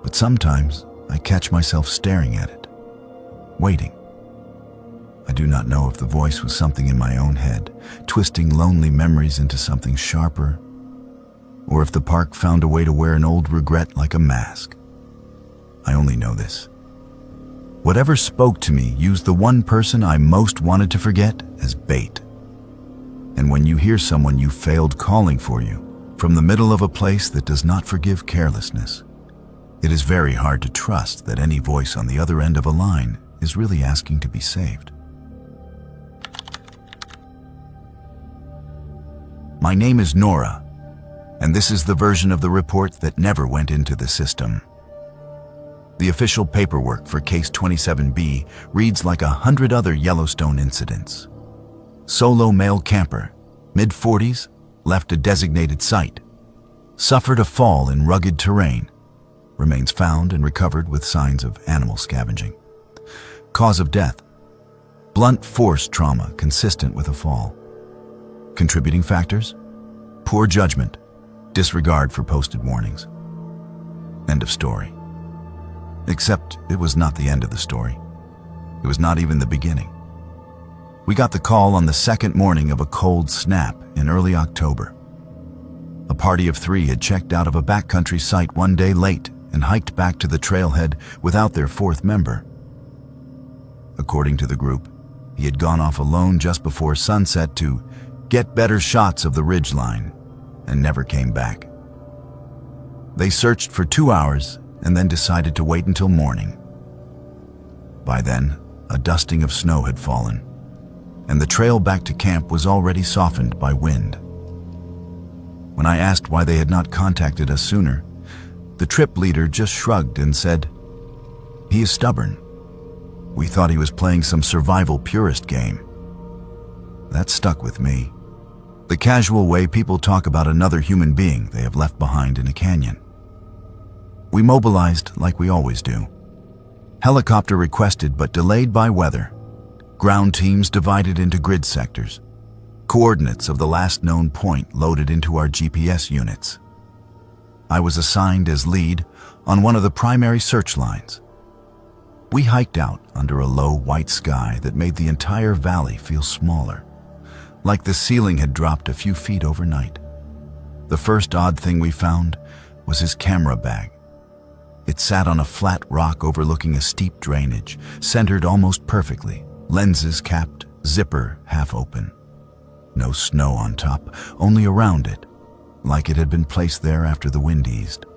But sometimes I catch myself staring at it, waiting. I do not know if the voice was something in my own head, twisting lonely memories into something sharper, or if the park found a way to wear an old regret like a mask. I only know this. Whatever spoke to me used the one person I most wanted to forget as bait. And when you hear someone you failed calling for you, from the middle of a place that does not forgive carelessness, it is very hard to trust that any voice on the other end of a line is really asking to be saved. My name is Nora, and this is the version of the report that never went into the system. The official paperwork for Case 27B reads like 100 other Yellowstone incidents. Solo male camper, mid-40s, left a designated site. Suffered a fall in rugged terrain. Remains found and recovered with signs of animal scavenging. Cause of death: blunt force trauma consistent with a fall. Contributing factors: poor judgment, disregard for posted warnings. End of story. Except it was not the end of the story. It was not even the beginning. We got the call on the second morning of a cold snap in early October. A party of 3 had checked out of a backcountry site one day late and hiked back to the trailhead without their 4th member. According to the group, he had gone off alone just before sunset to get better shots of the ridgeline and never came back. They searched for 2 hours and then decided to wait until morning. By then, a dusting of snow had fallen, and the trail back to camp was already softened by wind. When I asked why they had not contacted us sooner, the trip leader just shrugged and said, "He is stubborn. We thought he was playing some survival purist game." That stuck with me. The casual way people talk about another human being they have left behind in a canyon. We mobilized like we always do. Helicopter requested but delayed by weather. Ground teams divided into grid sectors. Coordinates of the last known point loaded into our GPS units. I was assigned as lead on one of the primary search lines. We hiked out under a low white sky that made the entire valley feel smaller, like the ceiling had dropped a few feet overnight. The first odd thing we found was his camera bag. It sat on a flat rock overlooking a steep drainage, centered almost perfectly, lenses capped, zipper half open. No snow on top, only around it, like it had been placed there after the wind eased.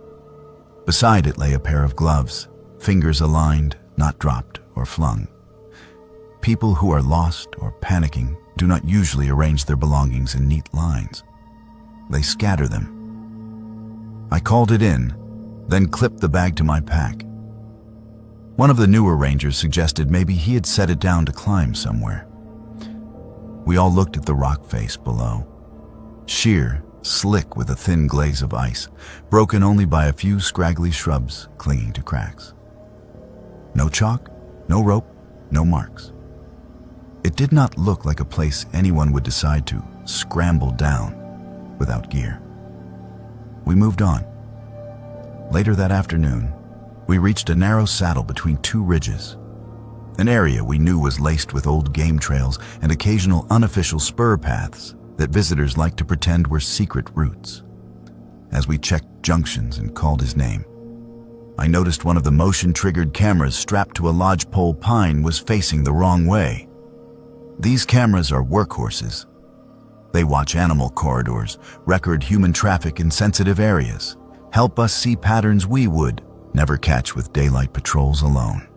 Beside it lay a pair of gloves, fingers aligned, not dropped or flung. People who are lost or panicking do not usually arrange their belongings in neat lines. They scatter them. I called it in, then clipped the bag to my pack. One of the newer rangers suggested maybe he had set it down to climb somewhere. We all looked at the rock face below. Sheer slick with a thin glaze of ice, broken only by a few scraggly shrubs clinging to cracks. No chalk, no rope, no marks. It did not look like a place anyone would decide to scramble down without gear. We moved on. Later that afternoon, we reached a narrow saddle between two ridges, an area we knew was laced with old game trails and occasional unofficial spur paths that visitors liked to pretend were secret routes. As we checked junctions and called his name, I noticed one of the motion-triggered cameras strapped to a lodgepole pine was facing the wrong way. These cameras are workhorses. They watch animal corridors, record human traffic in sensitive areas, help us see patterns we would never catch with daylight patrols alone.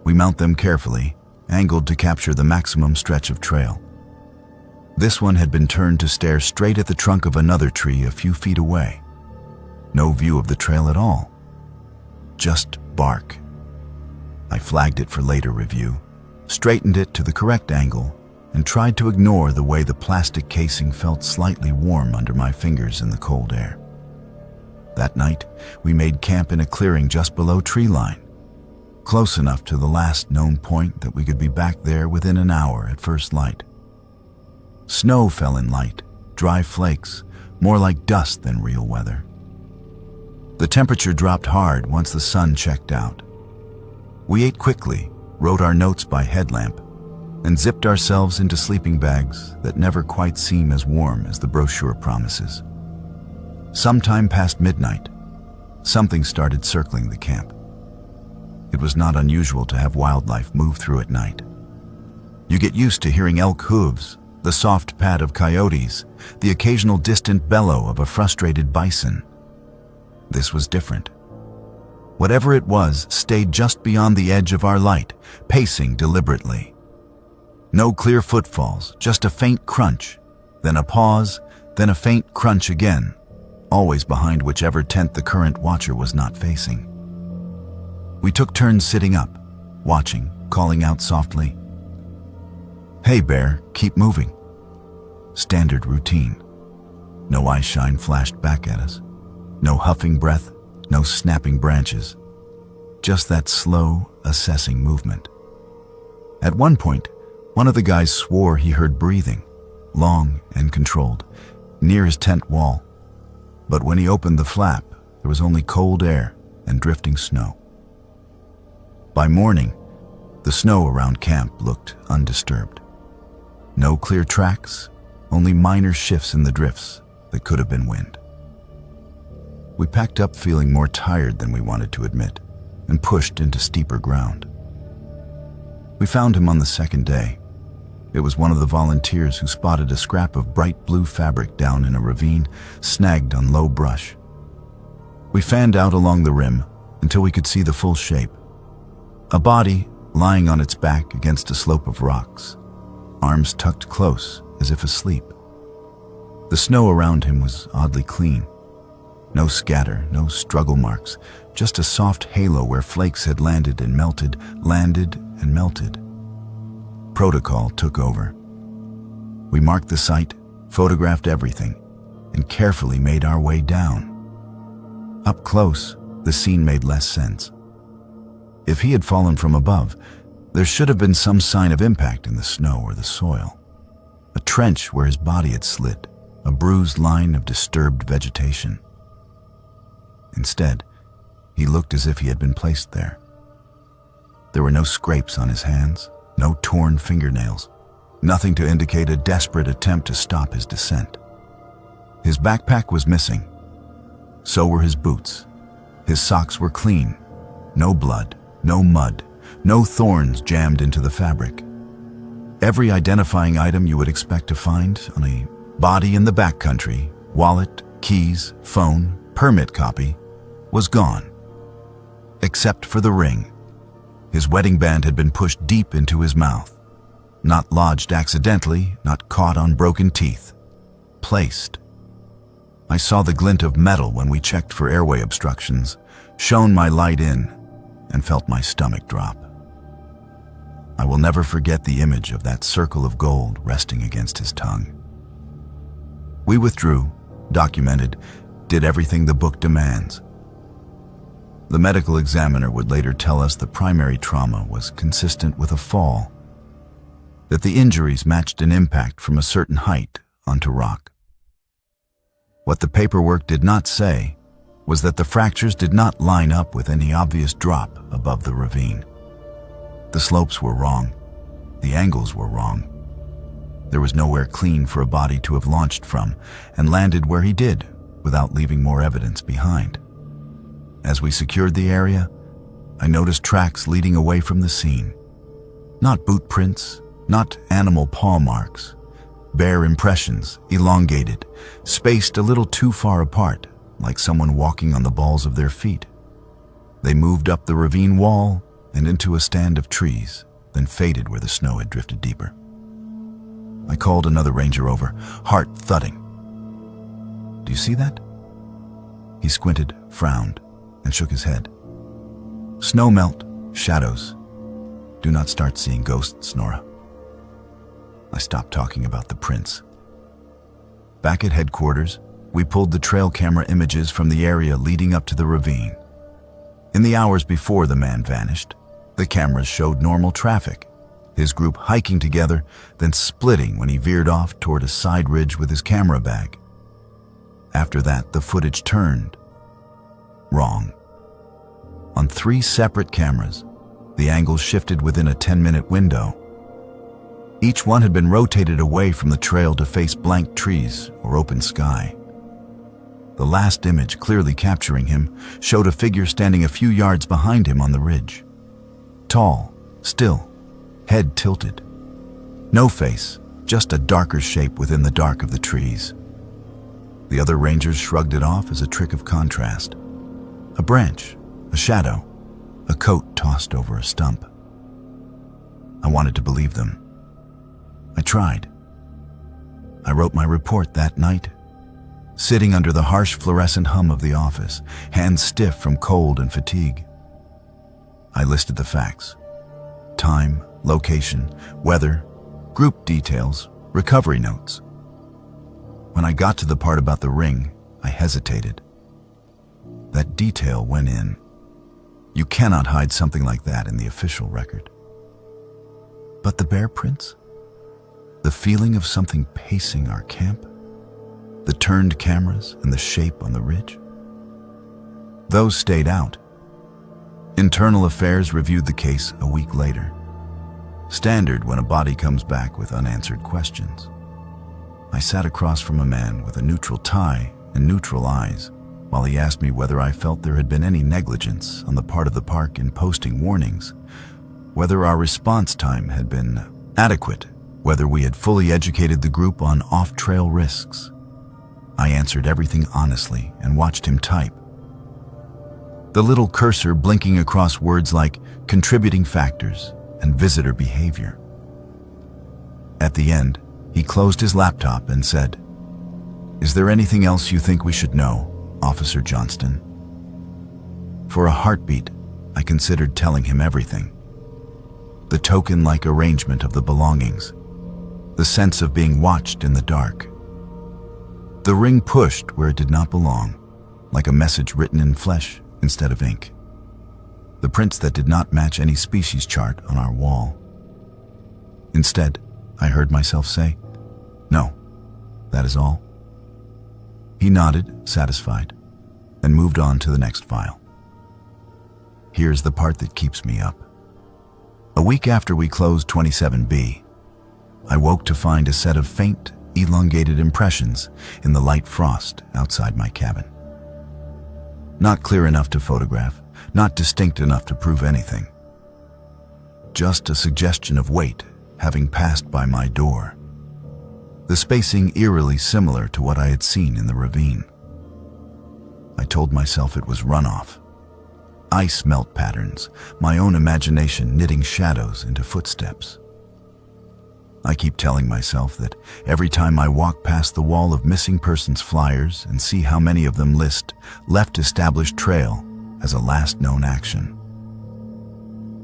We mount them carefully, angled to capture the maximum stretch of trail. This one had been turned to stare straight at the trunk of another tree a few feet away. No view of the trail at all. Just bark. I flagged it for later review, straightened it to the correct angle, and tried to ignore the way the plastic casing felt slightly warm under my fingers in the cold air. That night, we made camp in a clearing just below tree line, close enough to the last known point that we could be back there within an hour at first light. Snow fell in light, dry flakes, more like dust than real weather. The temperature dropped hard once the sun checked out. We ate quickly, wrote our notes by headlamp, and zipped ourselves into sleeping bags that never quite seem as warm as the brochure promises. Sometime past midnight, something started circling the camp. It was not unusual to have wildlife move through at night. You get used to hearing elk hooves, the soft pad of coyotes, the occasional distant bellow of a frustrated bison. This was different. Whatever it was stayed just beyond the edge of our light, pacing deliberately. No clear footfalls, just a faint crunch, then a pause, then a faint crunch again, always behind whichever tent the current watcher was not facing. We took turns sitting up, watching, calling out softly, "Hey bear, keep moving." Standard routine. No eye shine flashed back at us. No huffing breath, no snapping branches. Just that slow, assessing movement. At one point, one of the guys swore he heard breathing, long and controlled, near his tent wall. But when he opened the flap, there was only cold air and drifting snow. By morning, the snow around camp looked undisturbed. No clear tracks, only minor shifts in the drifts that could have been wind. We packed up feeling more tired than we wanted to admit and pushed into steeper ground. We found him on the second day. It was one of the volunteers who spotted a scrap of bright blue fabric down in a ravine, snagged on low brush. We fanned out along the rim until we could see the full shape. A body lying on its back against a slope of rocks, arms tucked close as if asleep. The snow around him was oddly clean. No scatter, no struggle marks, just a soft halo where flakes had landed and melted, landed and melted. Protocol took over. We marked the site, photographed everything, and carefully made our way down. Up close, the scene made less sense. If he had fallen from above, there should have been some sign of impact in the snow or the soil. A trench where his body had slid, a bruised line of disturbed vegetation. Instead, he looked as if he had been placed there. There were no scrapes on his hands, no torn fingernails, nothing to indicate a desperate attempt to stop his descent. His backpack was missing. So were his boots. His socks were clean. No blood, no mud, no thorns jammed into the fabric. Every identifying item you would expect to find on a body in the backcountry, wallet, keys, phone, permit copy, was gone. Except for the ring. His wedding band had been pushed deep into his mouth. Not lodged accidentally, not caught on broken teeth. Placed. I saw the glint of metal when we checked for airway obstructions, shone my light in, and felt my stomach drop. I will never forget the image of that circle of gold resting against his tongue. We withdrew, documented, did everything the book demands. The medical examiner would later tell us the primary trauma was consistent with a fall, that the injuries matched an impact from a certain height onto rock. What the paperwork did not say was that the fractures did not line up with any obvious drop above the ravine. The slopes were wrong. The angles were wrong. There was nowhere clean for a body to have launched from and landed where he did without leaving more evidence behind. As we secured the area, I noticed tracks leading away from the scene. Not boot prints, not animal paw marks. Bare impressions, elongated, spaced a little too far apart, like someone walking on the balls of their feet. They moved up the ravine wall and into a stand of trees, then faded where the snow had drifted deeper. I called another ranger over, heart thudding. "Do you see that?" He squinted, frowned, and shook his head. "Snow melt, shadows. Do not start seeing ghosts, Nora." I stopped talking about the prints. Back at headquarters, we pulled the trail camera images from the area leading up to the ravine. In the hours before the man vanished, the cameras showed normal traffic, his group hiking together, then splitting when he veered off toward a side ridge with his camera bag. After that, the footage turned. Wrong. On 3 separate cameras, the angles shifted within a 10-minute window. Each one had been rotated away from the trail to face blank trees or open sky. The last image, clearly capturing him, showed a figure standing a few yards behind him on the ridge. Tall, still, head tilted. No face, just a darker shape within the dark of the trees. The other rangers shrugged it off as a trick of contrast. A branch, a shadow, a coat tossed over a stump. I wanted to believe them. I tried. I wrote my report that night, sitting under the harsh fluorescent hum of the office, hands stiff from cold and fatigue. I listed the facts: time, location, weather, group details, recovery notes. When I got to the part about the ring, I hesitated. That detail went in. You cannot hide something like that in the official record. But the bear prints? The feeling of something pacing our camp? The turned cameras and the shape on the ridge? Those stayed out. Internal Affairs reviewed the case a week later. Standard when a body comes back with unanswered questions. I sat across from a man with a neutral tie and neutral eyes while he asked me whether I felt there had been any negligence on the part of the park in posting warnings, whether our response time had been adequate, whether we had fully educated the group on off-trail risks. I answered everything honestly and watched him type. The little cursor blinking across words like contributing factors and visitor behavior. At the end, he closed his laptop and said, "Is there anything else you think we should know, Officer Johnston?" For a heartbeat, I considered telling him everything. The token-like arrangement of the belongings, the sense of being watched in the dark. The ring pushed where it did not belong, like a message written in flesh instead of ink. The prints that did not match any species chart on our wall. Instead, I heard myself say, "No, that is all." He nodded, satisfied, and moved on to the next file. Here's the part that keeps me up. A week after we closed 27B, I woke to find a set of faint, elongated impressions in the light frost outside my cabin. Not clear enough to photograph, not distinct enough to prove anything. Just a suggestion of weight having passed by my door. The spacing eerily similar to what I had seen in the ravine. I told myself it was runoff. Ice melt patterns, my own imagination knitting shadows into footsteps. I keep telling myself that every time I walk past the wall of missing persons flyers and see how many of them list left established trail as a last known action.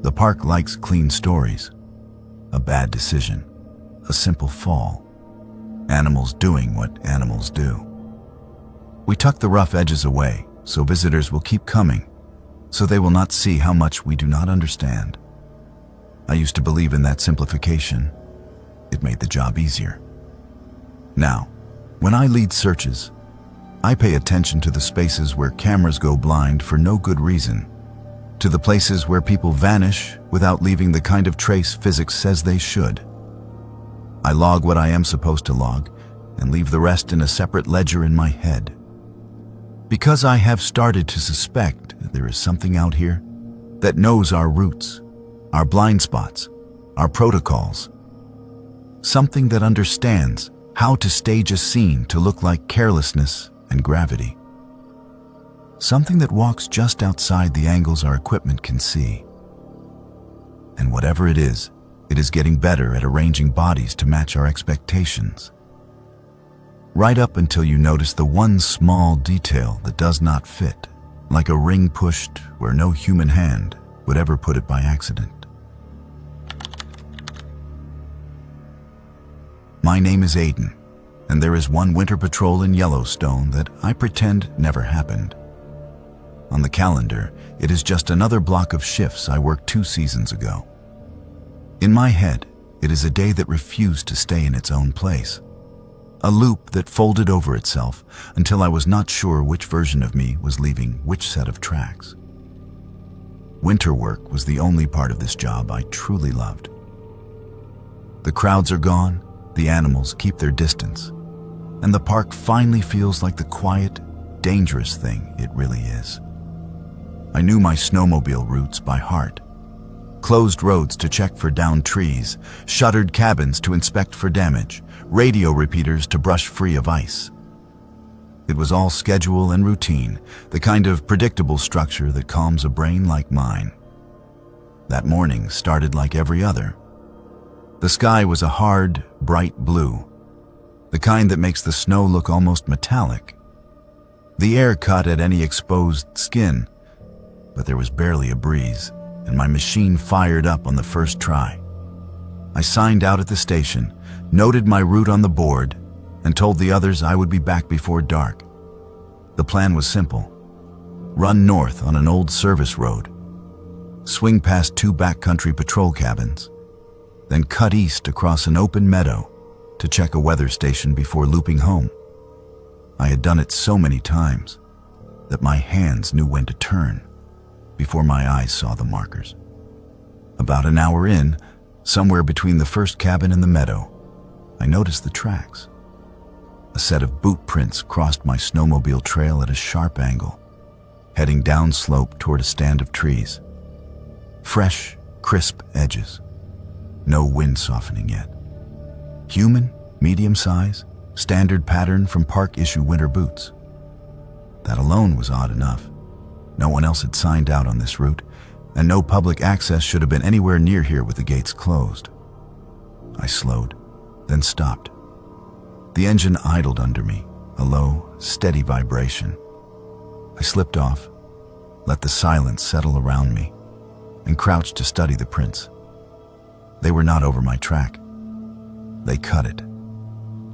The park likes clean stories. A bad decision, a simple fall. animals doing what animals do. We tuck the rough edges away so visitors will keep coming, so they will not see how much we do not understand. I used to believe in that simplification. It made the job easier. Now, when I lead searches, I pay attention to the spaces where cameras go blind for no good reason, to the places where people vanish without leaving the kind of trace physics says they should. I log what I am supposed to log and leave the rest in a separate ledger in my head. Because I have started to suspect there is something out here that knows our roots, our blind spots, our protocols. Something that understands how to stage a scene to look like carelessness and gravity. Something that walks just outside the angles our equipment can see. And whatever it is getting better at arranging bodies to match our expectations. Right up until you notice the one small detail that does not fit, like a ring pushed where no human hand would ever put it by accident. My name is Aiden, and there is one winter patrol in Yellowstone that I pretend never happened. On the calendar, it is just another block of shifts I worked 2 seasons ago. In my head, it is a day that refused to stay in its own place. A loop that folded over itself until I was not sure which version of me was leaving which set of tracks. Winter work was the only part of this job I truly loved. The crowds are gone, the animals keep their distance, and the park finally feels like the quiet, dangerous thing it really is. I knew my snowmobile routes by heart. Closed roads to check for downed trees, shuttered cabins to inspect for damage, radio repeaters to brush free of ice. It was all schedule and routine, the kind of predictable structure that calms a brain like mine. That morning started like every other. The sky was a hard, bright blue, the kind that makes the snow look almost metallic. The air cut at any exposed skin, but there was barely a breeze, and my machine fired up on the first try. I signed out at the station, noted my route on the board, and told the others I would be back before dark. The plan was simple. Run north on an old service road, swing past 2 backcountry patrol cabins, then cut east across an open meadow to check a weather station before looping home. I had done it so many times that my hands knew when to turn before my eyes saw the markers. About an hour in, somewhere between the first cabin and the meadow, I noticed the tracks. A set of boot prints crossed my snowmobile trail at a sharp angle, heading downslope toward a stand of trees. Fresh, crisp edges. No wind softening yet. Human, medium size, standard pattern from park-issue winter boots. That alone was odd enough. No one else had signed out on this route, and no public access should have been anywhere near here with the gates closed. I slowed, then stopped. The engine idled under me, a low, steady vibration. I slipped off, let the silence settle around me, and crouched to study the prints. They were not over my track. They cut it.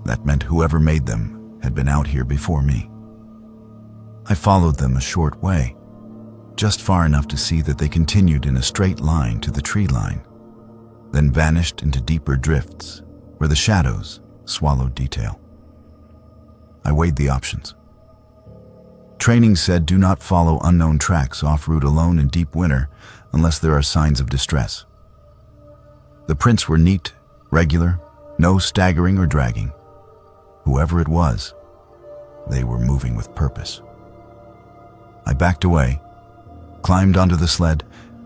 That meant whoever made them had been out here before me. I followed them a short way, just far enough to see that they continued in a straight line to the tree line, then vanished into deeper drifts where the shadows swallowed detail. I weighed the options. Training said do not follow unknown tracks off-route alone in deep winter unless there are signs of distress. The prints were neat, regular, no staggering or dragging. Whoever it was, they were moving with purpose. I backed away, climbed onto the sled,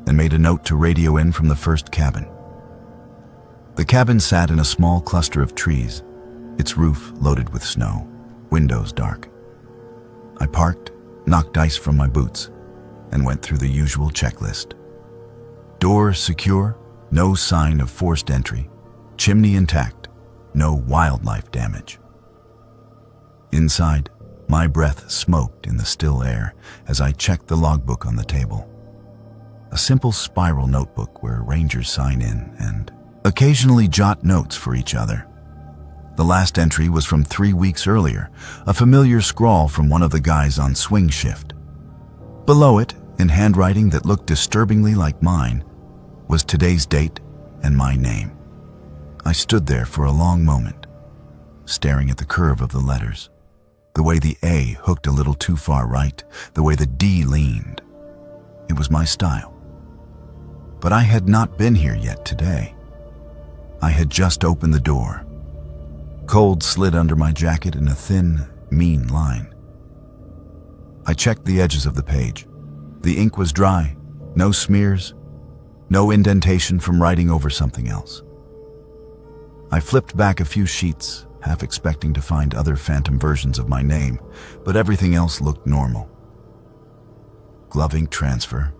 and made a note to radio in from the first cabin. The cabin sat in a small cluster of trees, its roof loaded with snow, windows dark. I parked, knocked ice from my boots, and went through the usual checklist. Door secure, no sign of forced entry, chimney intact, no wildlife damage. Inside, my breath smoked in the still air as I checked the logbook on the table. A simple spiral notebook where rangers sign in and occasionally jot notes for each other. The last entry was from 3 weeks earlier, a familiar scrawl from one of the guys on swing shift. Below it, in handwriting that looked disturbingly like mine, was today's date and my name. I stood there for a long moment, staring at the curve of the letters, the way the A hooked a little too far right, the way the D leaned. It was my style. But I had not been here yet today. I had just opened the door. Cold slid under my jacket in a thin, mean line. I checked the edges of the page. The ink was dry, no smears, no indentation from writing over something else. I flipped back a few sheets, half expecting to find other phantom versions of my name, but everything else looked normal. Glove ink transfer,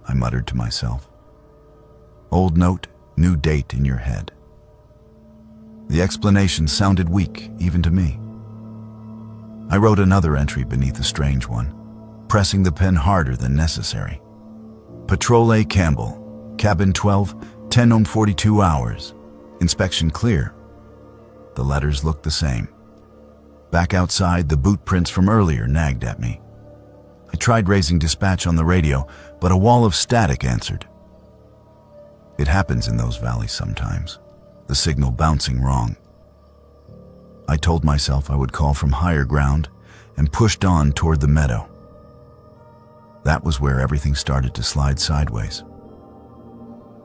I muttered to myself. Old note, new date in your head. The explanation sounded weak, even to me. I wrote another entry beneath the strange one, pressing the pen harder than necessary. Patrol A. Campbell, Cabin 12, 10:42 hours. Inspection clear. The letters looked the same. Back outside, the boot prints from earlier nagged at me. I tried raising dispatch on the radio, but a wall of static answered. It happens in those valleys sometimes, the signal bouncing wrong. I told myself I would call from higher ground and pushed on toward the meadow. That was where everything started to slide sideways.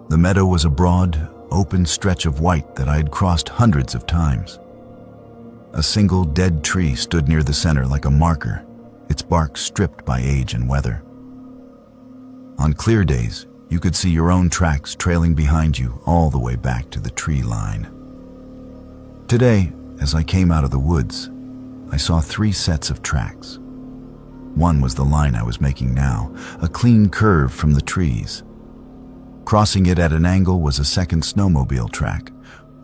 The meadow was a broad, open stretch of white that I had crossed hundreds of times. A single dead tree stood near the center like a marker, its bark stripped by age and weather. On clear days, you could see your own tracks trailing behind you all the way back to the tree line. Today, as I came out of the woods, I saw 3 sets of tracks. One was the line I was making now, a clean curve from the trees. Crossing it at an angle was a second snowmobile track,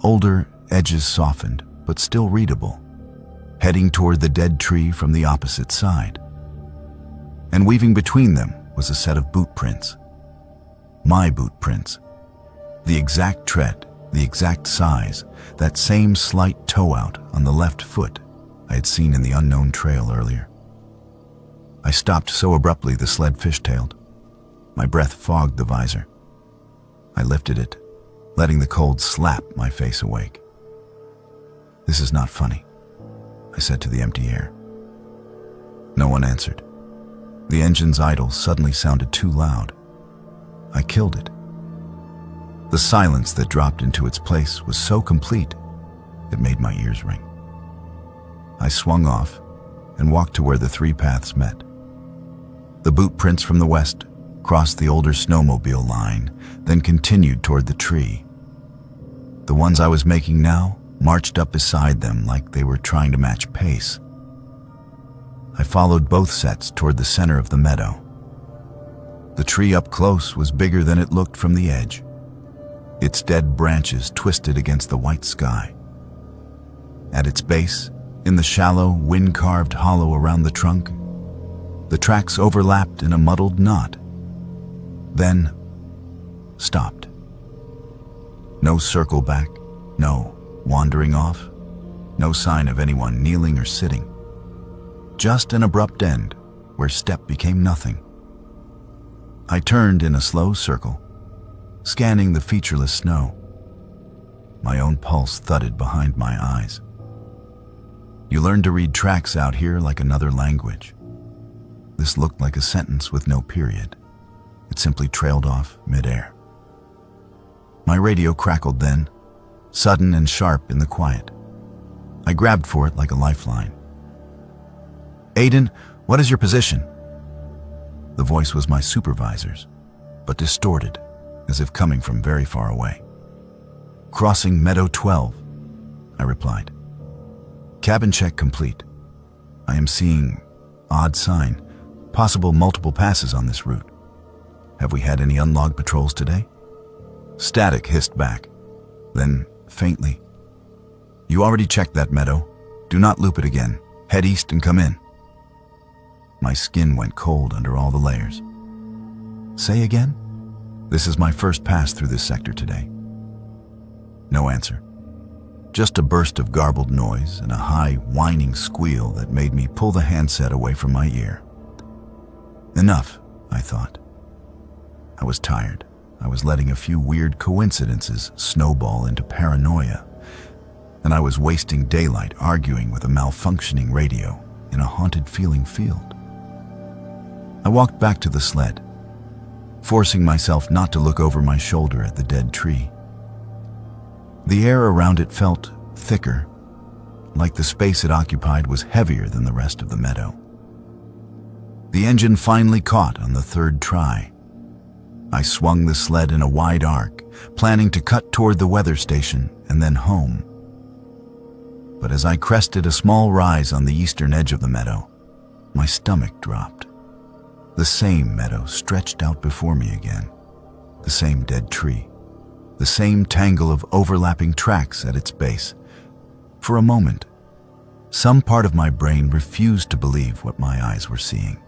older, edges softened, but still readable, heading toward the dead tree from the opposite side. And weaving between them was a set of boot prints. My boot prints. The exact tread, the exact size, that same slight toe out on the left foot I had seen in the unknown trail earlier. I stopped so abruptly the sled fishtailed. My breath fogged the visor. I lifted it, letting the cold slap my face awake. "This is not funny," I said to the empty air. No one answered. The engine's idle suddenly sounded too loud. I killed it. The silence that dropped into its place was so complete, it made my ears ring. I swung off and walked to where the 3 paths met. The boot prints from the west crossed the older snowmobile line, then continued toward the tree. The ones I was making now marched up beside them like they were trying to match pace. I followed both sets toward the center of the meadow. The tree up close was bigger than it looked from the edge. Its dead branches twisted against the white sky. At its base, in the shallow, wind-carved hollow around the trunk, the tracks overlapped in a muddled knot. Then stopped. No circle back, no wandering off, no sign of anyone kneeling or sitting. Just an abrupt end where step became nothing. I turned in a slow circle, scanning the featureless snow. My own pulse thudded behind my eyes. You learn to read tracks out here like another language. This looked like a sentence with no period. It simply trailed off midair. My radio crackled then, sudden and sharp in the quiet. I grabbed for it like a lifeline. "Aiden, what is your position?" The voice was my supervisor's, but distorted, as if coming from very far away. "Crossing Meadow 12, I replied. "Cabin check complete. I am seeing odd sign, possible multiple passes on this route. Have we had any unlogged patrols today?" Static hissed back. Then, faintly, "You already checked that meadow. Do not loop it again. Head east and come in." My skin went cold under all the layers. "Say again?" "This is my first pass through this sector today." No answer. Just a burst of garbled noise and a high, whining squeal that made me pull the handset away from my ear. Enough, I thought. I was tired. I was letting a few weird coincidences snowball into paranoia, and I was wasting daylight arguing with a malfunctioning radio in a haunted-feeling field. I walked back to the sled, forcing myself not to look over my shoulder at the dead tree. The air around it felt thicker, like the space it occupied was heavier than the rest of the meadow. The engine finally caught on the third try. I swung the sled in a wide arc, planning to cut toward the weather station and then home. But as I crested a small rise on the eastern edge of the meadow, my stomach dropped. The same meadow stretched out before me again, the same dead tree, the same tangle of overlapping tracks at its base. For a moment, some part of my brain refused to believe what my eyes were seeing.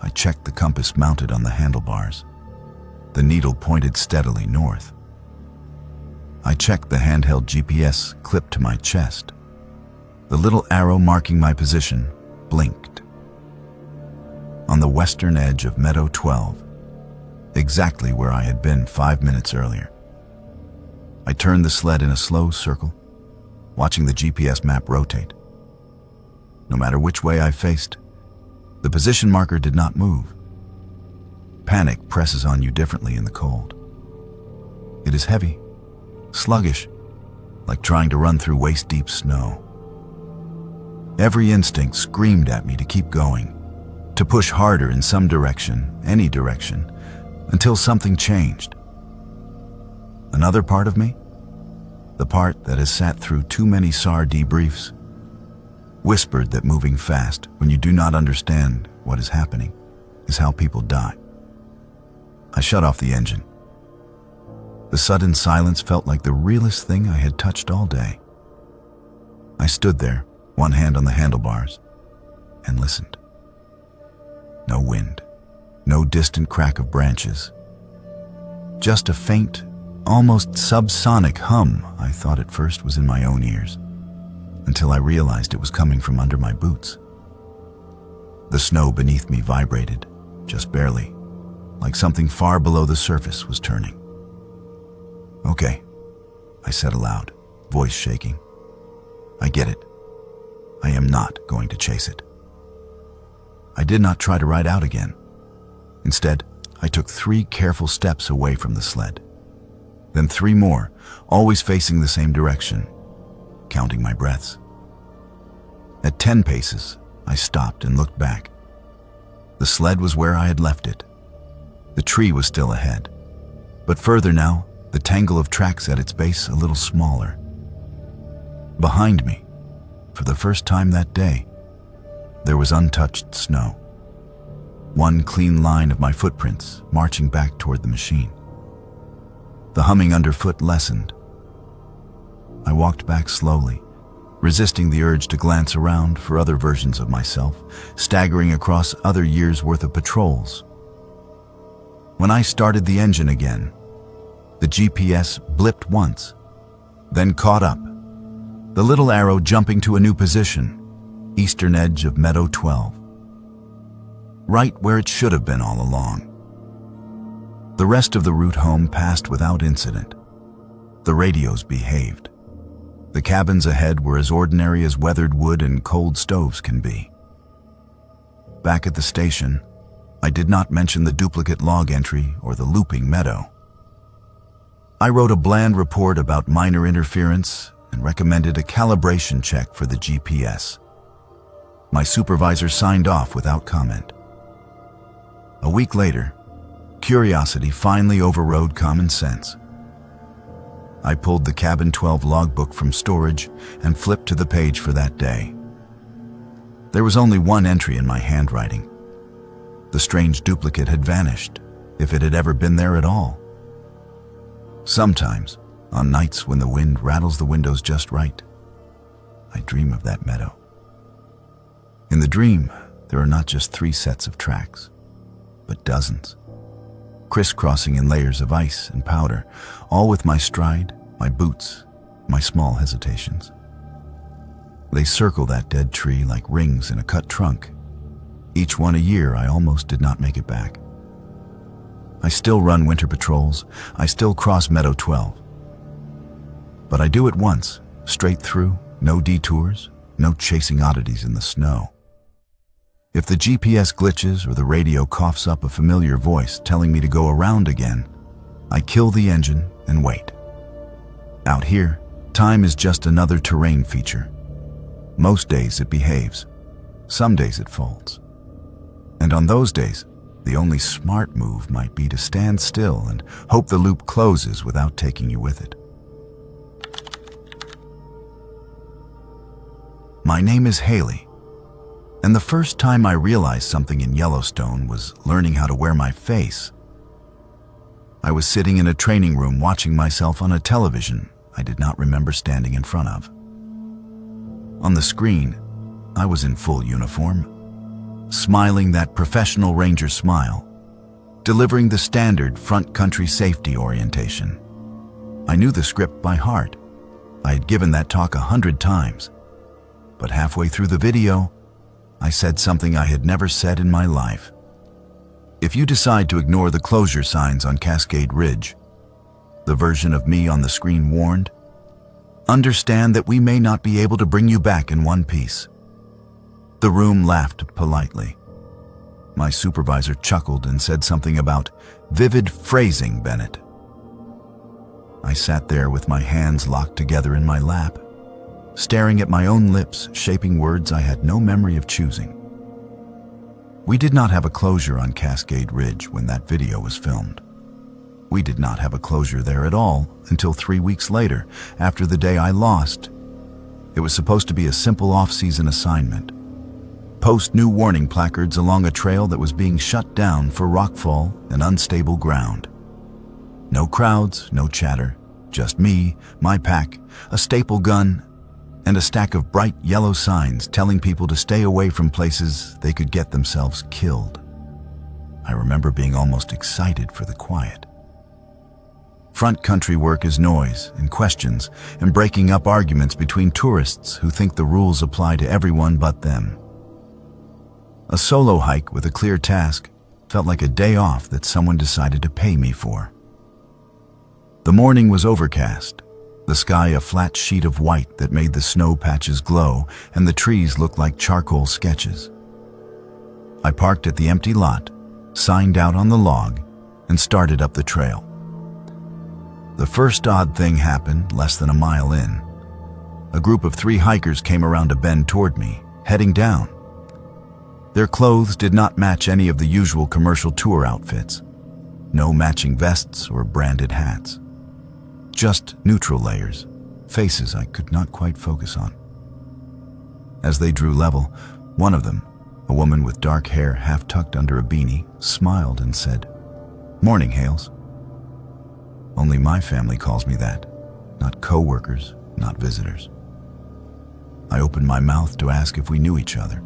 I checked the compass mounted on the handlebars. The needle pointed steadily north. I checked the handheld GPS clipped to my chest. The little arrow marking my position blinked. On the western edge of Meadow 12, exactly where I had been 5 minutes earlier. I turned the sled in a slow circle, watching the GPS map rotate. No matter which way I faced, the position marker did not move. Panic presses on you differently in the cold. It is heavy, sluggish, like trying to run through waist-deep snow. Every instinct screamed at me to keep going, to push harder in some direction, any direction, until something changed. Another part of me, the part that has sat through too many SAR debriefs, whispered that moving fast when you do not understand what is happening is how people die. I shut off the engine. The sudden silence felt like the realest thing I had touched all day. I stood there, one hand on the handlebars, and listened. No wind, no distant crack of branches. Just a faint, almost subsonic hum I thought at first was in my own ears, until I realized it was coming from under my boots. The snow beneath me vibrated, just barely, like something far below the surface was turning. "Okay," I said aloud, voice shaking. "I get it. I am not going to chase it." I did not try to ride out again. Instead, I took 3 careful steps away from the sled. Then 3 more, always facing the same direction, counting my breaths. At 10 paces, I stopped and looked back. The sled was where I had left it. The tree was still ahead, but further now, the tangle of tracks at its base a little smaller. Behind me, for the first time that day, there was untouched snow. One clean line of my footprints marching back toward the machine. The humming underfoot lessened. I walked back slowly, resisting the urge to glance around for other versions of myself, staggering across other years' worth of patrols. When I started the engine again, the GPS blipped once, then caught up, the little arrow jumping to a new position, eastern edge of Meadow 12. Right where it should have been all along. The rest of the route home passed without incident. The radios behaved. The cabins ahead were as ordinary as weathered wood and cold stoves can be. Back at the station, I did not mention the duplicate log entry or the looping meadow. I wrote a bland report about minor interference and recommended a calibration check for the GPS. My supervisor signed off without comment. A week later, curiosity finally overrode common sense. I pulled the Cabin 12 logbook from storage and flipped to the page for that day. There was only one entry in my handwriting. The strange duplicate had vanished, if it had ever been there at all. Sometimes, on nights when the wind rattles the windows just right, I dream of that meadow. In the dream, there are not just 3 sets of tracks, but dozens, crisscrossing in layers of ice and powder, all with my stride, my boots, my small hesitations. They circle that dead tree like rings in a cut trunk. Each one a year, I almost did not make it back. I still run winter patrols. I still cross Meadow 12. But I do it once, straight through, no detours, no chasing oddities in the snow. If the GPS glitches or the radio coughs up a familiar voice telling me to go around again, I kill the engine and wait. Out here, time is just another terrain feature. Most days it behaves. Some days it folds. And on those days, the only smart move might be to stand still and hope the loop closes without taking you with it. My name is Haley, and the first time I realized something in Yellowstone was learning how to wear my face. I was sitting in a training room watching myself on a television I did not remember standing in front of. On the screen, I was in full uniform, smiling that professional ranger smile, delivering the standard front country safety orientation. I knew the script by heart. I had given that talk 100 times. But halfway through the video, I said something I had never said in my life. If you decide to ignore the closure signs on Cascade Ridge, the version of me on the screen warned, understand that we may not be able to bring you back in one piece. The room laughed politely. My supervisor chuckled and said something about vivid phrasing, Bennett. I sat there with my hands locked together in my lap, staring at my own lips, shaping words I had no memory of choosing. We did not have a closure on Cascade Ridge when that video was filmed. We did not have a closure there at all until 3 weeks later, after the day I lost. It was supposed to be a simple off-season assignment. Post new warning placards along a trail that was being shut down for rockfall and unstable ground. No crowds, no chatter, just me, my pack, a staple gun, and a stack of bright yellow signs telling people to stay away from places they could get themselves killed. I remember being almost excited for the quiet. Front country work is noise and questions and breaking up arguments between tourists who think the rules apply to everyone but them. A solo hike with a clear task felt like a day off that someone decided to pay me for. The morning was overcast, the sky a flat sheet of white that made the snow patches glow and the trees look like charcoal sketches. I parked at the empty lot, signed out on the log, and started up the trail. The first odd thing happened less than a mile in. A group of 3 hikers came around a bend toward me, heading down. Their clothes did not match any of the usual commercial tour outfits. No matching vests or branded hats. Just neutral layers, faces I could not quite focus on. As they drew level, one of them, a woman with dark hair half tucked under a beanie, smiled and said, "Morning, Hales." Only my family calls me that, not co-workers, not visitors. I opened my mouth to ask if we knew each other,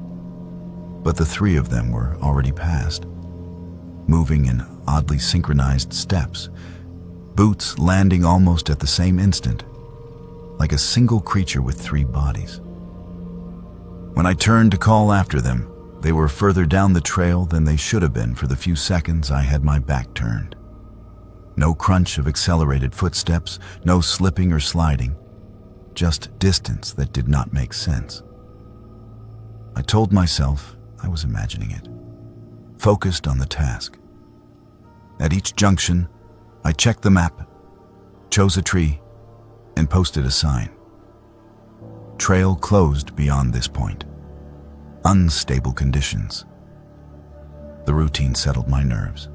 but the 3 of them were already past, moving in oddly synchronized steps, boots landing almost at the same instant, like a single creature with 3 bodies. When I turned to call after them, they were further down the trail than they should have been for the few seconds I had my back turned. No crunch of accelerated footsteps, no slipping or sliding, just distance that did not make sense. I told myself I was imagining it, focused on the task. At each junction, I checked the map, chose a tree, and posted a sign. Trail closed beyond this point. Unstable conditions. The routine settled my nerves.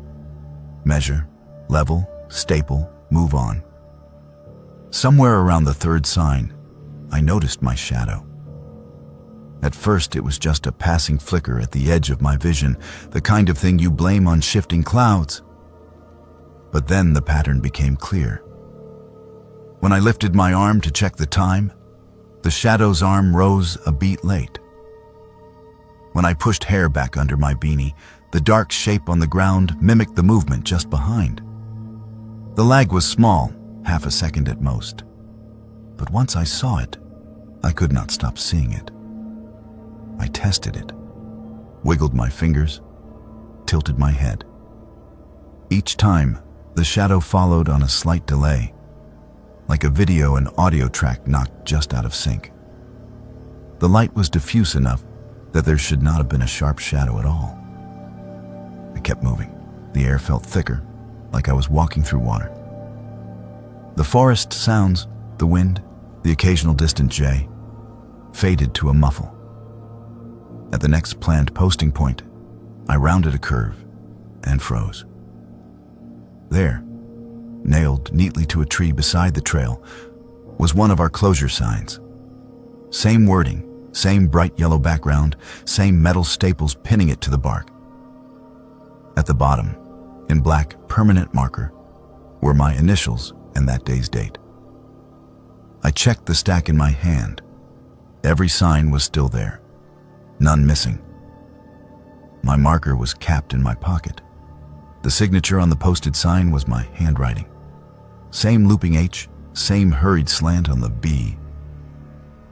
Measure, level, staple, move on. Somewhere around the 3rd sign, I noticed my shadow. At first, it was just a passing flicker at the edge of my vision, the kind of thing you blame on shifting clouds. But then the pattern became clear. When I lifted my arm to check the time, the shadow's arm rose a beat late. When I pushed hair back under my beanie, the dark shape on the ground mimicked the movement just behind. The lag was small, half a second at most. but once I saw it, I could not stop seeing it. I tested it, wiggled my fingers, tilted my head. Each time, the shadow followed on a slight delay, like a video and audio track knocked just out of sync. The light was diffuse enough that there should not have been a sharp shadow at all. I kept moving. The air felt thicker, like I was walking through water. The forest sounds, the wind, the occasional distant jay, faded to a muffle. At the next planned posting point, I rounded a curve and froze. There, nailed neatly to a tree beside the trail, was one of our closure signs. Same wording, same bright yellow background, same metal staples pinning it to the bark. At the bottom, in black permanent marker, were my initials and that day's date. I checked the stack in my hand. Every sign was still there, none missing. My marker was capped in my pocket. The signature on the posted sign was my handwriting. Same looping H, same hurried slant on the B.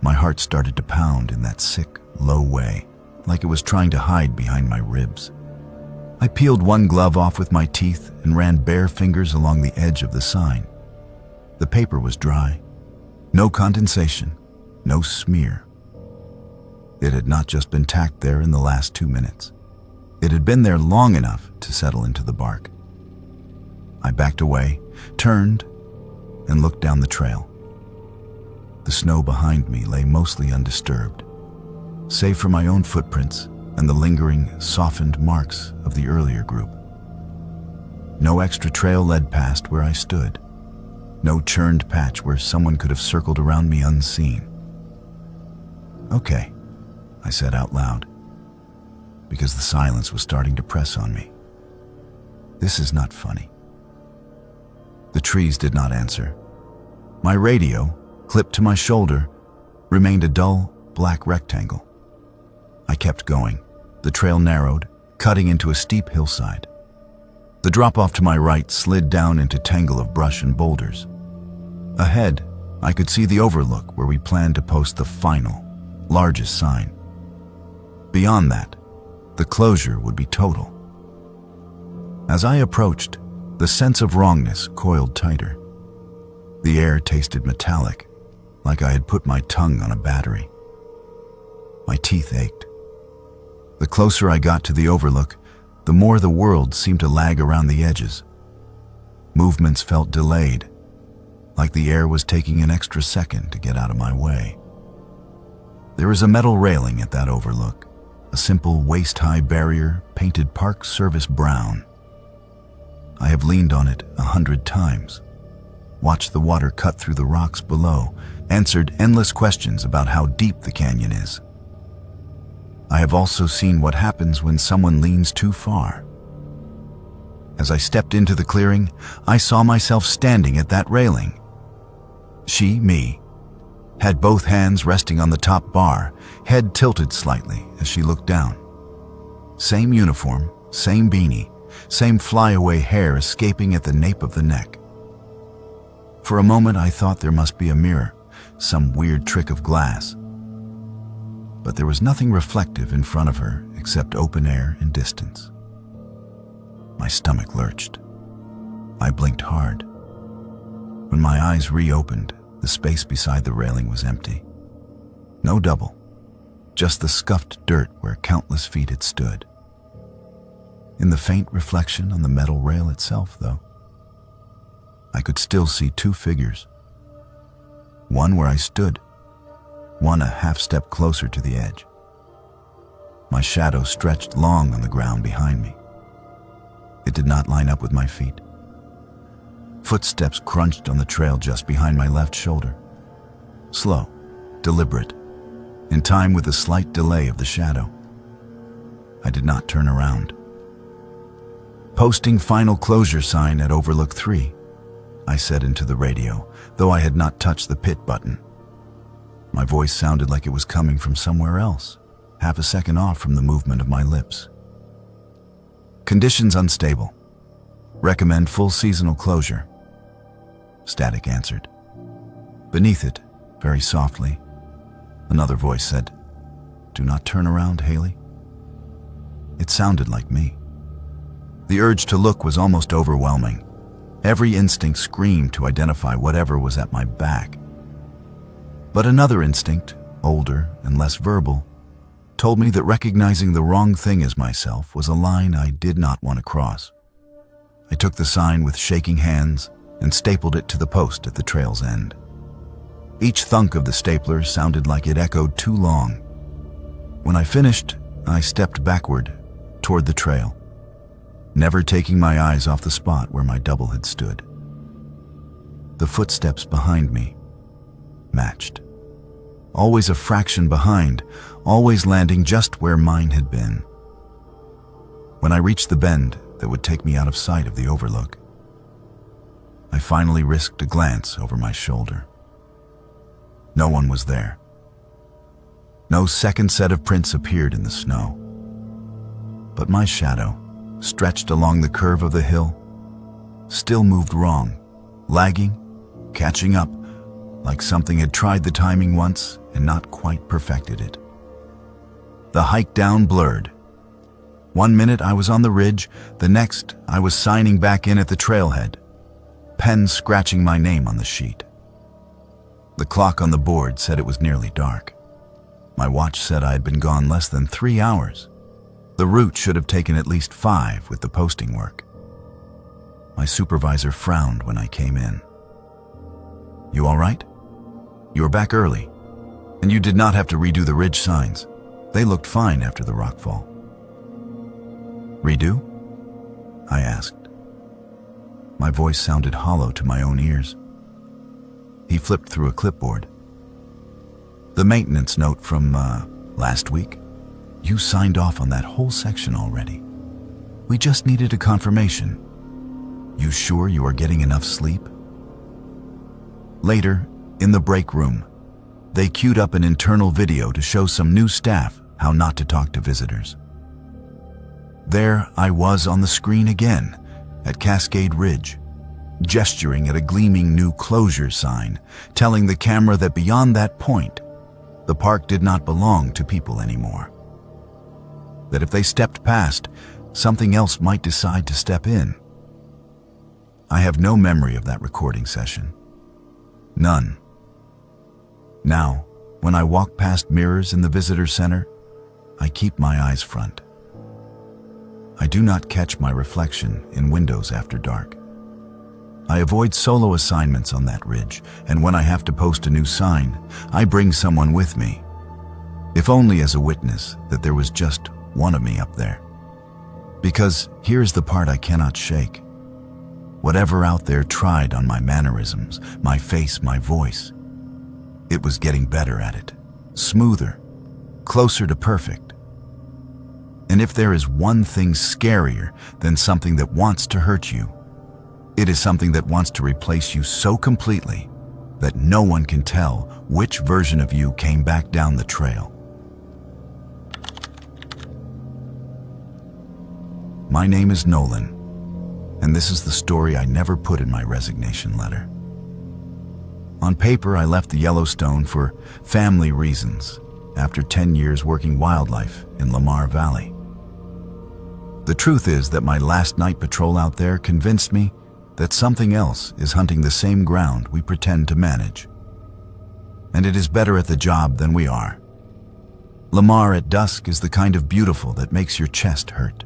My heart started to pound in that sick, low way, like it was trying to hide behind my ribs. I peeled one glove off with my teeth and ran bare fingers along the edge of the sign. The paper was dry. No condensation, no smear. It had not just been tacked there in the last 2 minutes. It had been there long enough to settle into the bark. I backed away, turned, and looked down the trail. The snow behind me lay mostly undisturbed, save for my own footprints and the lingering, softened marks of the earlier group. No extra trail led past where I stood. No churned patch where someone could have circled around me unseen. "Okay," I said out loud, because the silence was starting to press on me. "This is not funny." The trees did not answer. My radio, clipped to my shoulder, remained a dull, black rectangle. I kept going. The trail narrowed, cutting into a steep hillside. The drop-off to my right slid down into tangle of brush and boulders. Ahead, I could see the overlook where we planned to post the final, largest sign. Beyond that, the closure would be total. As I approached, the sense of wrongness coiled tighter. The air tasted metallic, like I had put my tongue on a battery. My teeth ached. The closer I got to the overlook, the more the world seemed to lag around the edges. Movements felt delayed, like the air was taking an extra second to get out of my way. There is a metal railing at that overlook, a simple waist-high barrier painted Park Service brown. I have leaned on it 100 times, watched the water cut through the rocks below, answered endless questions about how deep the canyon is. I have also seen what happens when someone leans too far. As I stepped into the clearing, I saw myself standing at that railing. She, me, had both hands resting on the top bar, head tilted slightly as she looked down. Same uniform, same beanie, same flyaway hair escaping at the nape of the neck. For a moment I thought there must be a mirror, some weird trick of glass. But there was nothing reflective in front of her except open air and distance. My stomach lurched. I blinked hard. When my eyes reopened, the space beside the railing was empty. No double, just the scuffed dirt where countless feet had stood. In the faint reflection on the metal rail itself, though, I could still see 2 figures. One where I stood, one a half-step closer to the edge. My shadow stretched long on the ground behind me. It did not line up with my feet. Footsteps crunched on the trail just behind my left shoulder. Slow, deliberate, in time with the slight delay of the shadow. I did not turn around. "Posting final closure sign at Overlook 3, I said into the radio, though I had not touched the pit button. My voice sounded like it was coming from somewhere else, half a second off from the movement of my lips. "Conditions unstable. Recommend full seasonal closure." Static answered. Beneath it, Very softly, another voice said, "Do not turn around, Haley." It sounded like me. The urge to look was almost overwhelming. Every instinct screamed to identify whatever was at my back. But another instinct, older and less verbal, told me that recognizing the wrong thing as myself was a line I did not want to cross. I took the sign with shaking hands and stapled it to the post at the trail's end. Each thunk of the stapler sounded like it echoed too long. When I finished, I stepped backward toward the trail, never taking my eyes off the spot where my double had stood. The footsteps behind me matched. Always a fraction behind, always landing just where mine had been. When I reached the bend that would take me out of sight of the overlook, I finally risked a glance over my shoulder. No one was there. No second set of prints appeared in the snow. But my shadow, stretched along the curve of the hill, still moved wrong, lagging, catching up, like something had tried the timing once and not quite perfected it. The hike down blurred. One minute I was on the ridge, the next I was signing back in at the trailhead, pen scratching my name on the sheet. The clock on the board said it was nearly dark. My watch said I had been gone less than 3 hours. The route should have taken at least 5 with the posting work. My supervisor frowned when I came in. "You all right? You were back early, and you did not have to redo the ridge signs. They looked fine after the rockfall." "Redo?" I asked. My voice sounded hollow to my own ears. He flipped through a clipboard. "The maintenance note from, last week. You signed off on that whole section already. We just needed a confirmation. You sure you are getting enough sleep?" Later, in the break room, they queued up an internal video to show some new staff how not to talk to visitors. There I was on the screen again, at Cascade Ridge, gesturing at a gleaming new closure sign, telling the camera that beyond that point, the park did not belong to people anymore. That if they stepped past, something else might decide to step in. I have no memory of that recording session. None. Now, when I walk past mirrors in the visitor center, I keep my eyes front. I do not catch my reflection in windows after dark. I avoid solo assignments on that ridge, and when I have to post a new sign, I bring someone with me, if only as a witness that there was just one of me up there. Because here's the part I cannot shake. Whatever out there tried on my mannerisms, my face, my voice, it was getting better at it, smoother, closer to perfect. And if there is one thing scarier than something that wants to hurt you, it is something that wants to replace you so completely that no one can tell which version of you came back down the trail. My name is Nolan, and this is the story I never put in my resignation letter. On paper, I left the Yellowstone for family reasons after 10 years working wildlife in Lamar Valley. The truth is that my last night patrol out there convinced me that something else is hunting the same ground we pretend to manage. And it is better at the job than we are. Lamar at dusk is the kind of beautiful that makes your chest hurt.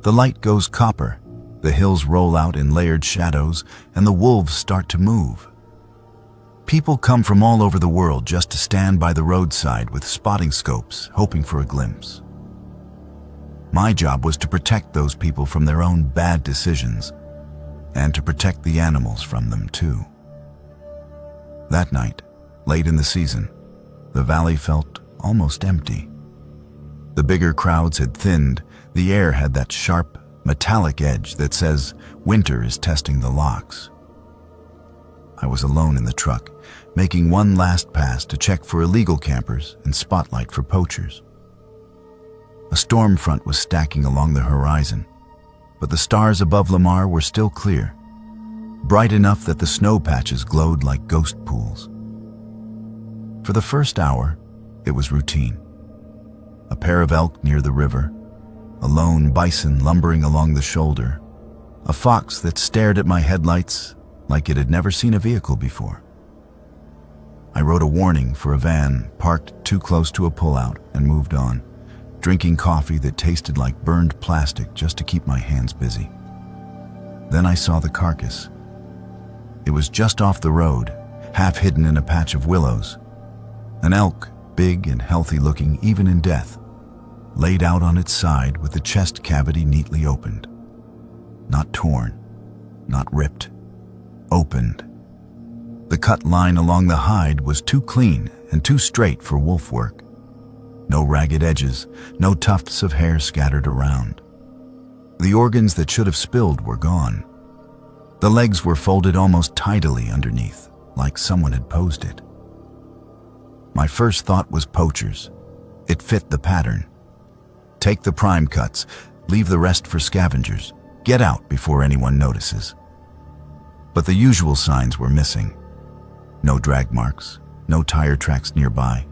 The light goes copper, the hills roll out in layered shadows, and the wolves start to move. People come from all over the world just to stand by the roadside with spotting scopes, hoping for a glimpse. My job was to protect those people from their own bad decisions, and to protect the animals from them too. That night, late in the season, the valley felt almost empty. The bigger crowds had thinned, the air had that sharp, metallic edge that says winter is testing the locks. I was alone in the truck, making one last pass to check for illegal campers and spotlight for poachers. A storm front was stacking along the horizon, but the stars above Lamar were still clear, bright enough that the snow patches glowed like ghost pools. For the first hour, it was routine. A pair of elk near the river, a lone bison lumbering along the shoulder, a fox that stared at my headlights like it had never seen a vehicle before. I wrote a warning for a van parked too close to a pullout and moved on, drinking coffee that tasted like burned plastic just to keep my hands busy. Then I saw the carcass. It was just off the road, half hidden in a patch of willows. An elk, big and healthy looking even in death, laid out on its side with the chest cavity neatly opened. Not torn, not ripped, opened. The cut line along the hide was too clean and too straight for wolf work. No ragged edges, no tufts of hair scattered around. The organs that should have spilled were gone. The legs were folded almost tidily underneath, like someone had posed it. My first thought was poachers. It fit the pattern. Take the prime cuts, leave the rest for scavengers. Get out before anyone notices. But the usual signs were missing. No drag marks, no tire tracks nearby.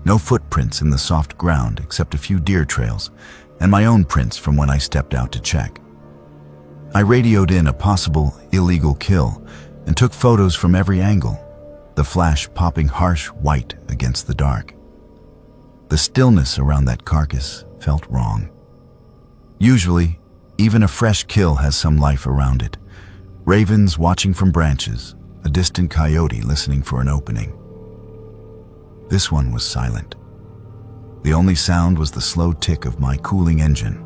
No footprints in the soft ground except a few deer trails and my own prints from when I stepped out to check. I radioed in a possible illegal kill and took photos from every angle, the flash popping harsh white against the dark. The stillness around that carcass felt wrong. Usually, even a fresh kill has some life around it. Ravens watching from branches, a distant coyote listening for an opening. This one was silent. The only sound was the slow tick of my cooling engine.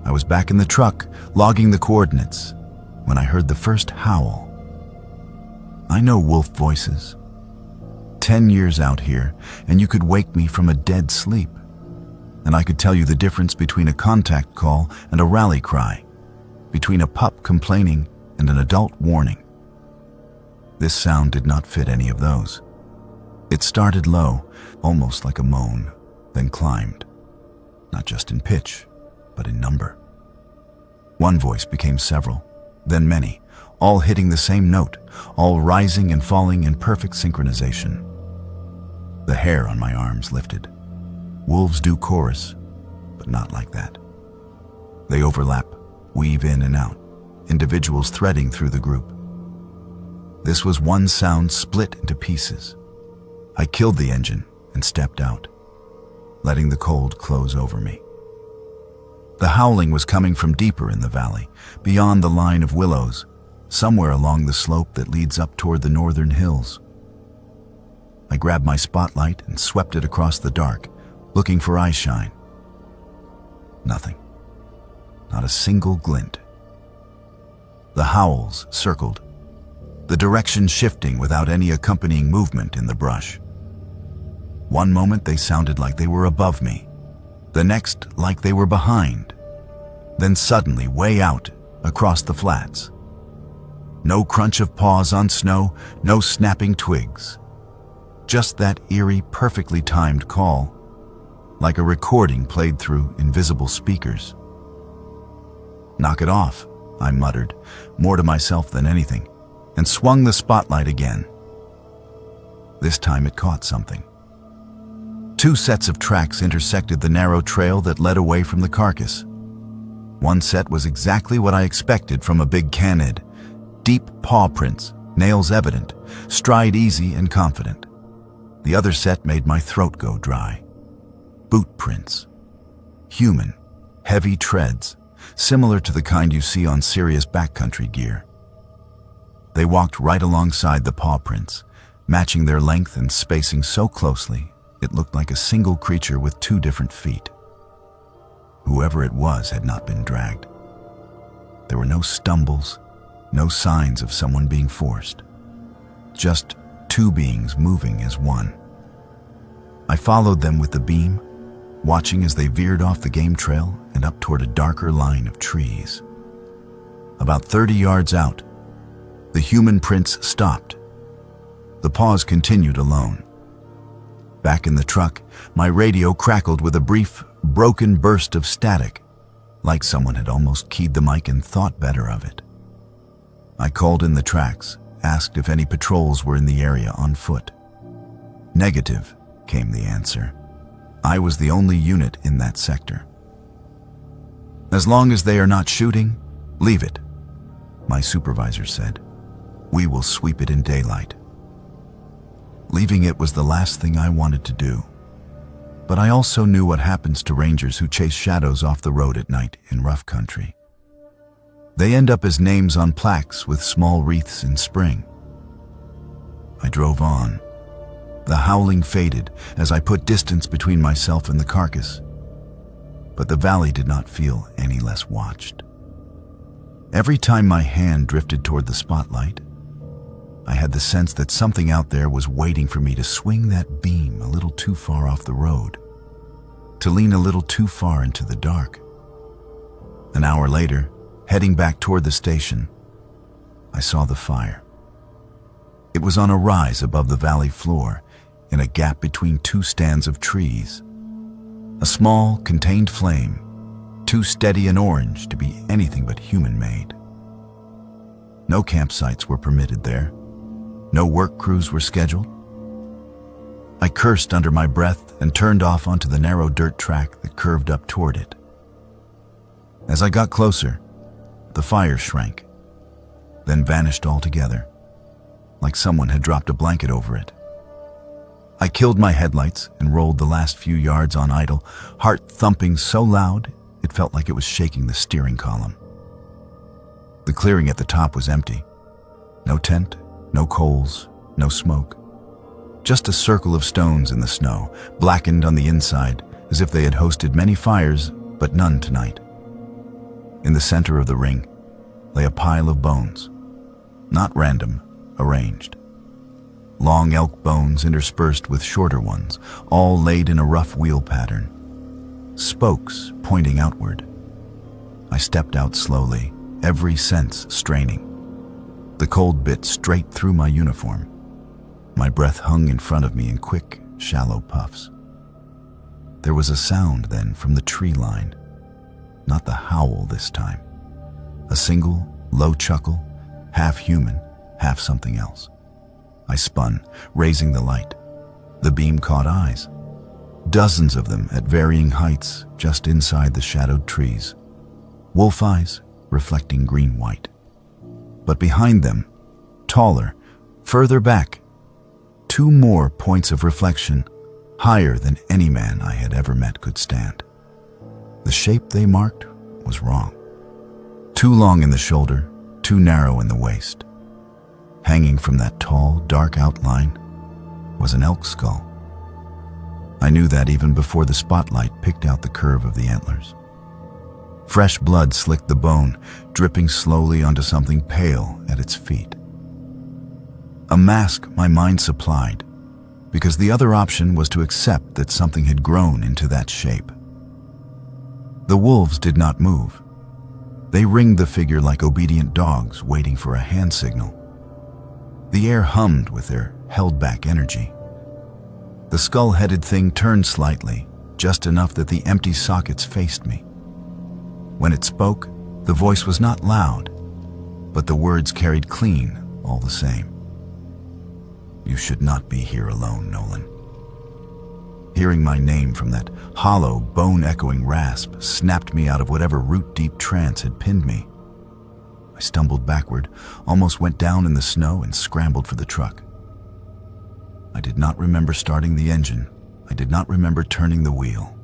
I was back in the truck, logging the coordinates, when I heard the first howl. I know wolf voices. 10 years out here, and you could wake me from a dead sleep. And I could tell you the difference between a contact call and a rally cry, between a pup complaining and an adult warning. This sound did not fit any of those. It started low, almost like a moan, then climbed, not just in pitch, but in number. One voice became several, then many, all hitting the same note, all rising and falling in perfect synchronization. The hair on my arms lifted. Wolves do chorus, but not like that. They overlap, weave in and out, individuals threading through the group. This was one sound split into pieces. I killed the engine and stepped out, letting the cold close over me. The howling was coming from deeper in the valley, beyond the line of willows, somewhere along the slope that leads up toward the northern hills. I grabbed my spotlight and swept it across the dark, looking for eyeshine. Nothing. Not a single glint. The howls circled, the direction shifting without any accompanying movement in the brush. One moment they sounded like they were above me, the next like they were behind, then suddenly way out across the flats. No crunch of paws on snow, no snapping twigs. Just that eerie, perfectly timed call, like a recording played through invisible speakers. "Knock it off," I muttered, more to myself than anything, and swung the spotlight again. This time it caught something. Two sets of tracks intersected the narrow trail that led away from the carcass. One set was exactly what I expected from a big canid. Deep paw prints, nails evident, stride easy and confident. The other set made my throat go dry. Boot prints. Human, heavy treads, similar to the kind you see on serious backcountry gear. They walked right alongside the paw prints, matching their length and spacing so closely it looked like a single creature with two different feet. Whoever it was had not been dragged. There were no stumbles, no signs of someone being forced. Just two beings moving as one. I followed them with the beam, watching as they veered off the game trail and up toward a darker line of trees. About 30 yards out, the human prints stopped. The paws continued alone. Back in the truck, my radio crackled with a brief, broken burst of static, like someone had almost keyed the mic and thought better of it. I called in the tracks, asked if any patrols were in the area on foot. Negative, came the answer. I was the only unit in that sector. As long as they are not shooting, leave it, my supervisor said. We will sweep it in daylight. Leaving it was the last thing I wanted to do. But I also knew what happens to rangers who chase shadows off the road at night in rough country. They end up as names on plaques with small wreaths in spring. I drove on. The howling faded as I put distance between myself and the carcass. But the valley did not feel any less watched. Every time my hand drifted toward the spotlight, I had the sense that something out there was waiting for me to swing that beam a little too far off the road, to lean a little too far into the dark. An hour later, heading back toward the station, I saw the fire. It was on a rise above the valley floor, in a gap between two stands of trees. A small, contained flame, too steady and orange to be anything but human-made. No campsites were permitted there. No work crews were scheduled. I cursed under my breath and turned off onto the narrow dirt track that curved up toward it. As I got closer, the fire shrank, then vanished altogether, like someone had dropped a blanket over it. I killed my headlights and rolled the last few yards on idle, heart thumping so loud it felt like it was shaking the steering column. The clearing at the top was empty. No tent, no coals, no smoke. Just a circle of stones in the snow, blackened on the inside as if they had hosted many fires, but none tonight. In the center of the ring lay a pile of bones, not random, arranged. Long elk bones interspersed with shorter ones, all laid in a rough wheel pattern. Spokes pointing outward. I stepped out slowly, every sense straining. The cold bit straight through my uniform. My breath hung in front of me in quick, shallow puffs. There was a sound then from the tree line, not the howl this time. A single, low chuckle, half human, half something else. I spun, raising the light. The beam caught eyes. Dozens of them at varying heights just inside the shadowed trees. Wolf eyes reflecting green-white. But behind them, taller, further back, two more points of reflection, higher than any man I had ever met could stand. The shape they marked was wrong. Too long in the shoulder, too narrow in the waist. Hanging from that tall, dark outline was an elk skull. I knew that even before the spotlight picked out the curve of the antlers. Fresh blood slicked the bone, dripping slowly onto something pale at its feet. A mask my mind supplied, because the other option was to accept that something had grown into that shape. The wolves did not move. They ringed the figure like obedient dogs waiting for a hand signal. The air hummed with their held-back energy. The skull-headed thing turned slightly, just enough that the empty sockets faced me. When it spoke, the voice was not loud, but the words carried clean all the same. You should not be here alone, Nolan. Hearing my name from that hollow, bone-echoing rasp snapped me out of whatever root-deep trance had pinned me. I stumbled backward, almost went down in the snow and scrambled for the truck. I did not remember starting the engine. I did not remember turning the wheel.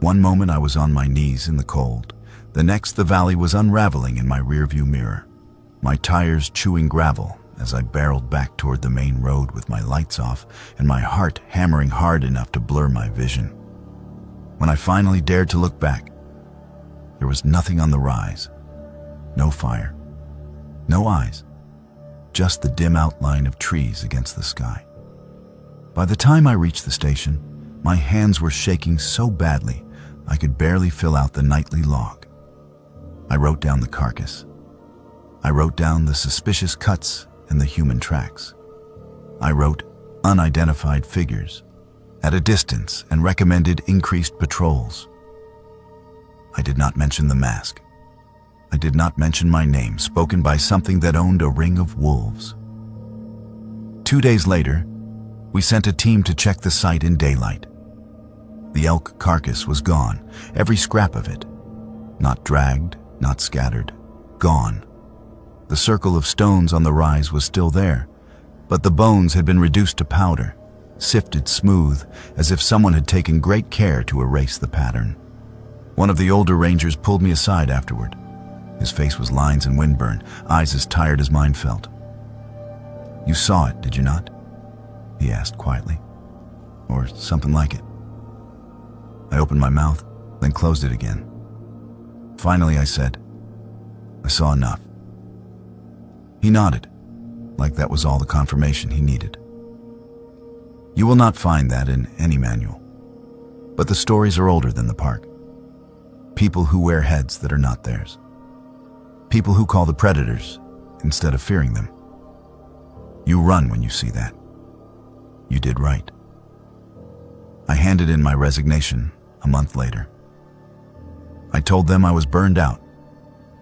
One moment I was on my knees in the cold. The next the valley was unraveling in my rearview mirror, my tires chewing gravel as I barreled back toward the main road with my lights off and my heart hammering hard enough to blur my vision. When I finally dared to look back, there was nothing on the rise. No fire, no eyes, just the dim outline of trees against the sky. By the time I reached the station, my hands were shaking so badly I could barely fill out the nightly log. I wrote down the carcass. I wrote down the suspicious cuts and the human tracks. I wrote unidentified figures at a distance and recommended increased patrols. I did not mention the mask. I did not mention my name, spoken by something that owned a ring of wolves. 2 days later, We sent a team to check the site in daylight. The elk carcass was gone, every scrap of it. Not dragged, not scattered, gone. The circle of stones on the rise was still there, but the bones had been reduced to powder, sifted smooth, as if someone had taken great care to erase the pattern. One of the older rangers pulled me aside afterward. His face was lines and windburn, eyes as tired as mine felt. "You saw it, did you not?" he asked quietly. "Or something like it." I opened my mouth, then closed it again. Finally, I said, "I saw enough." He nodded, like that was all the confirmation he needed. You will not find that in any manual. But the stories are older than the park. People who wear heads that are not theirs. People who call the predators instead of fearing them. You run when you see that. You did right. I handed in my resignation a month later. I told them I was burned out,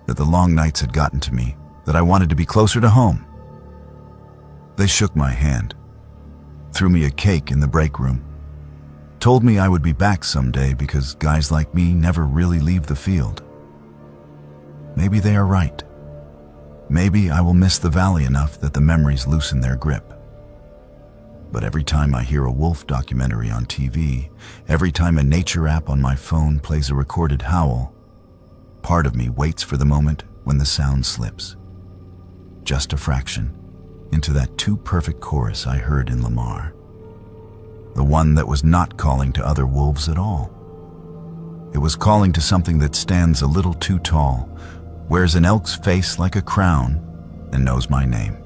that the long nights had gotten to me, that I wanted to be closer to home. They shook my hand, threw me a cake in the break room, told me I would be back someday because guys like me never really leave the field. Maybe they are right. Maybe I will miss the valley enough that the memories loosen their grip. But every time I hear a wolf documentary on TV, every time a nature app on my phone plays a recorded howl, part of me waits for the moment when the sound slips. Just a fraction, into that too perfect chorus I heard in Lamar. The one that was not calling to other wolves at all. It was calling to something that stands a little too tall, wears an elk's face like a crown, and knows my name.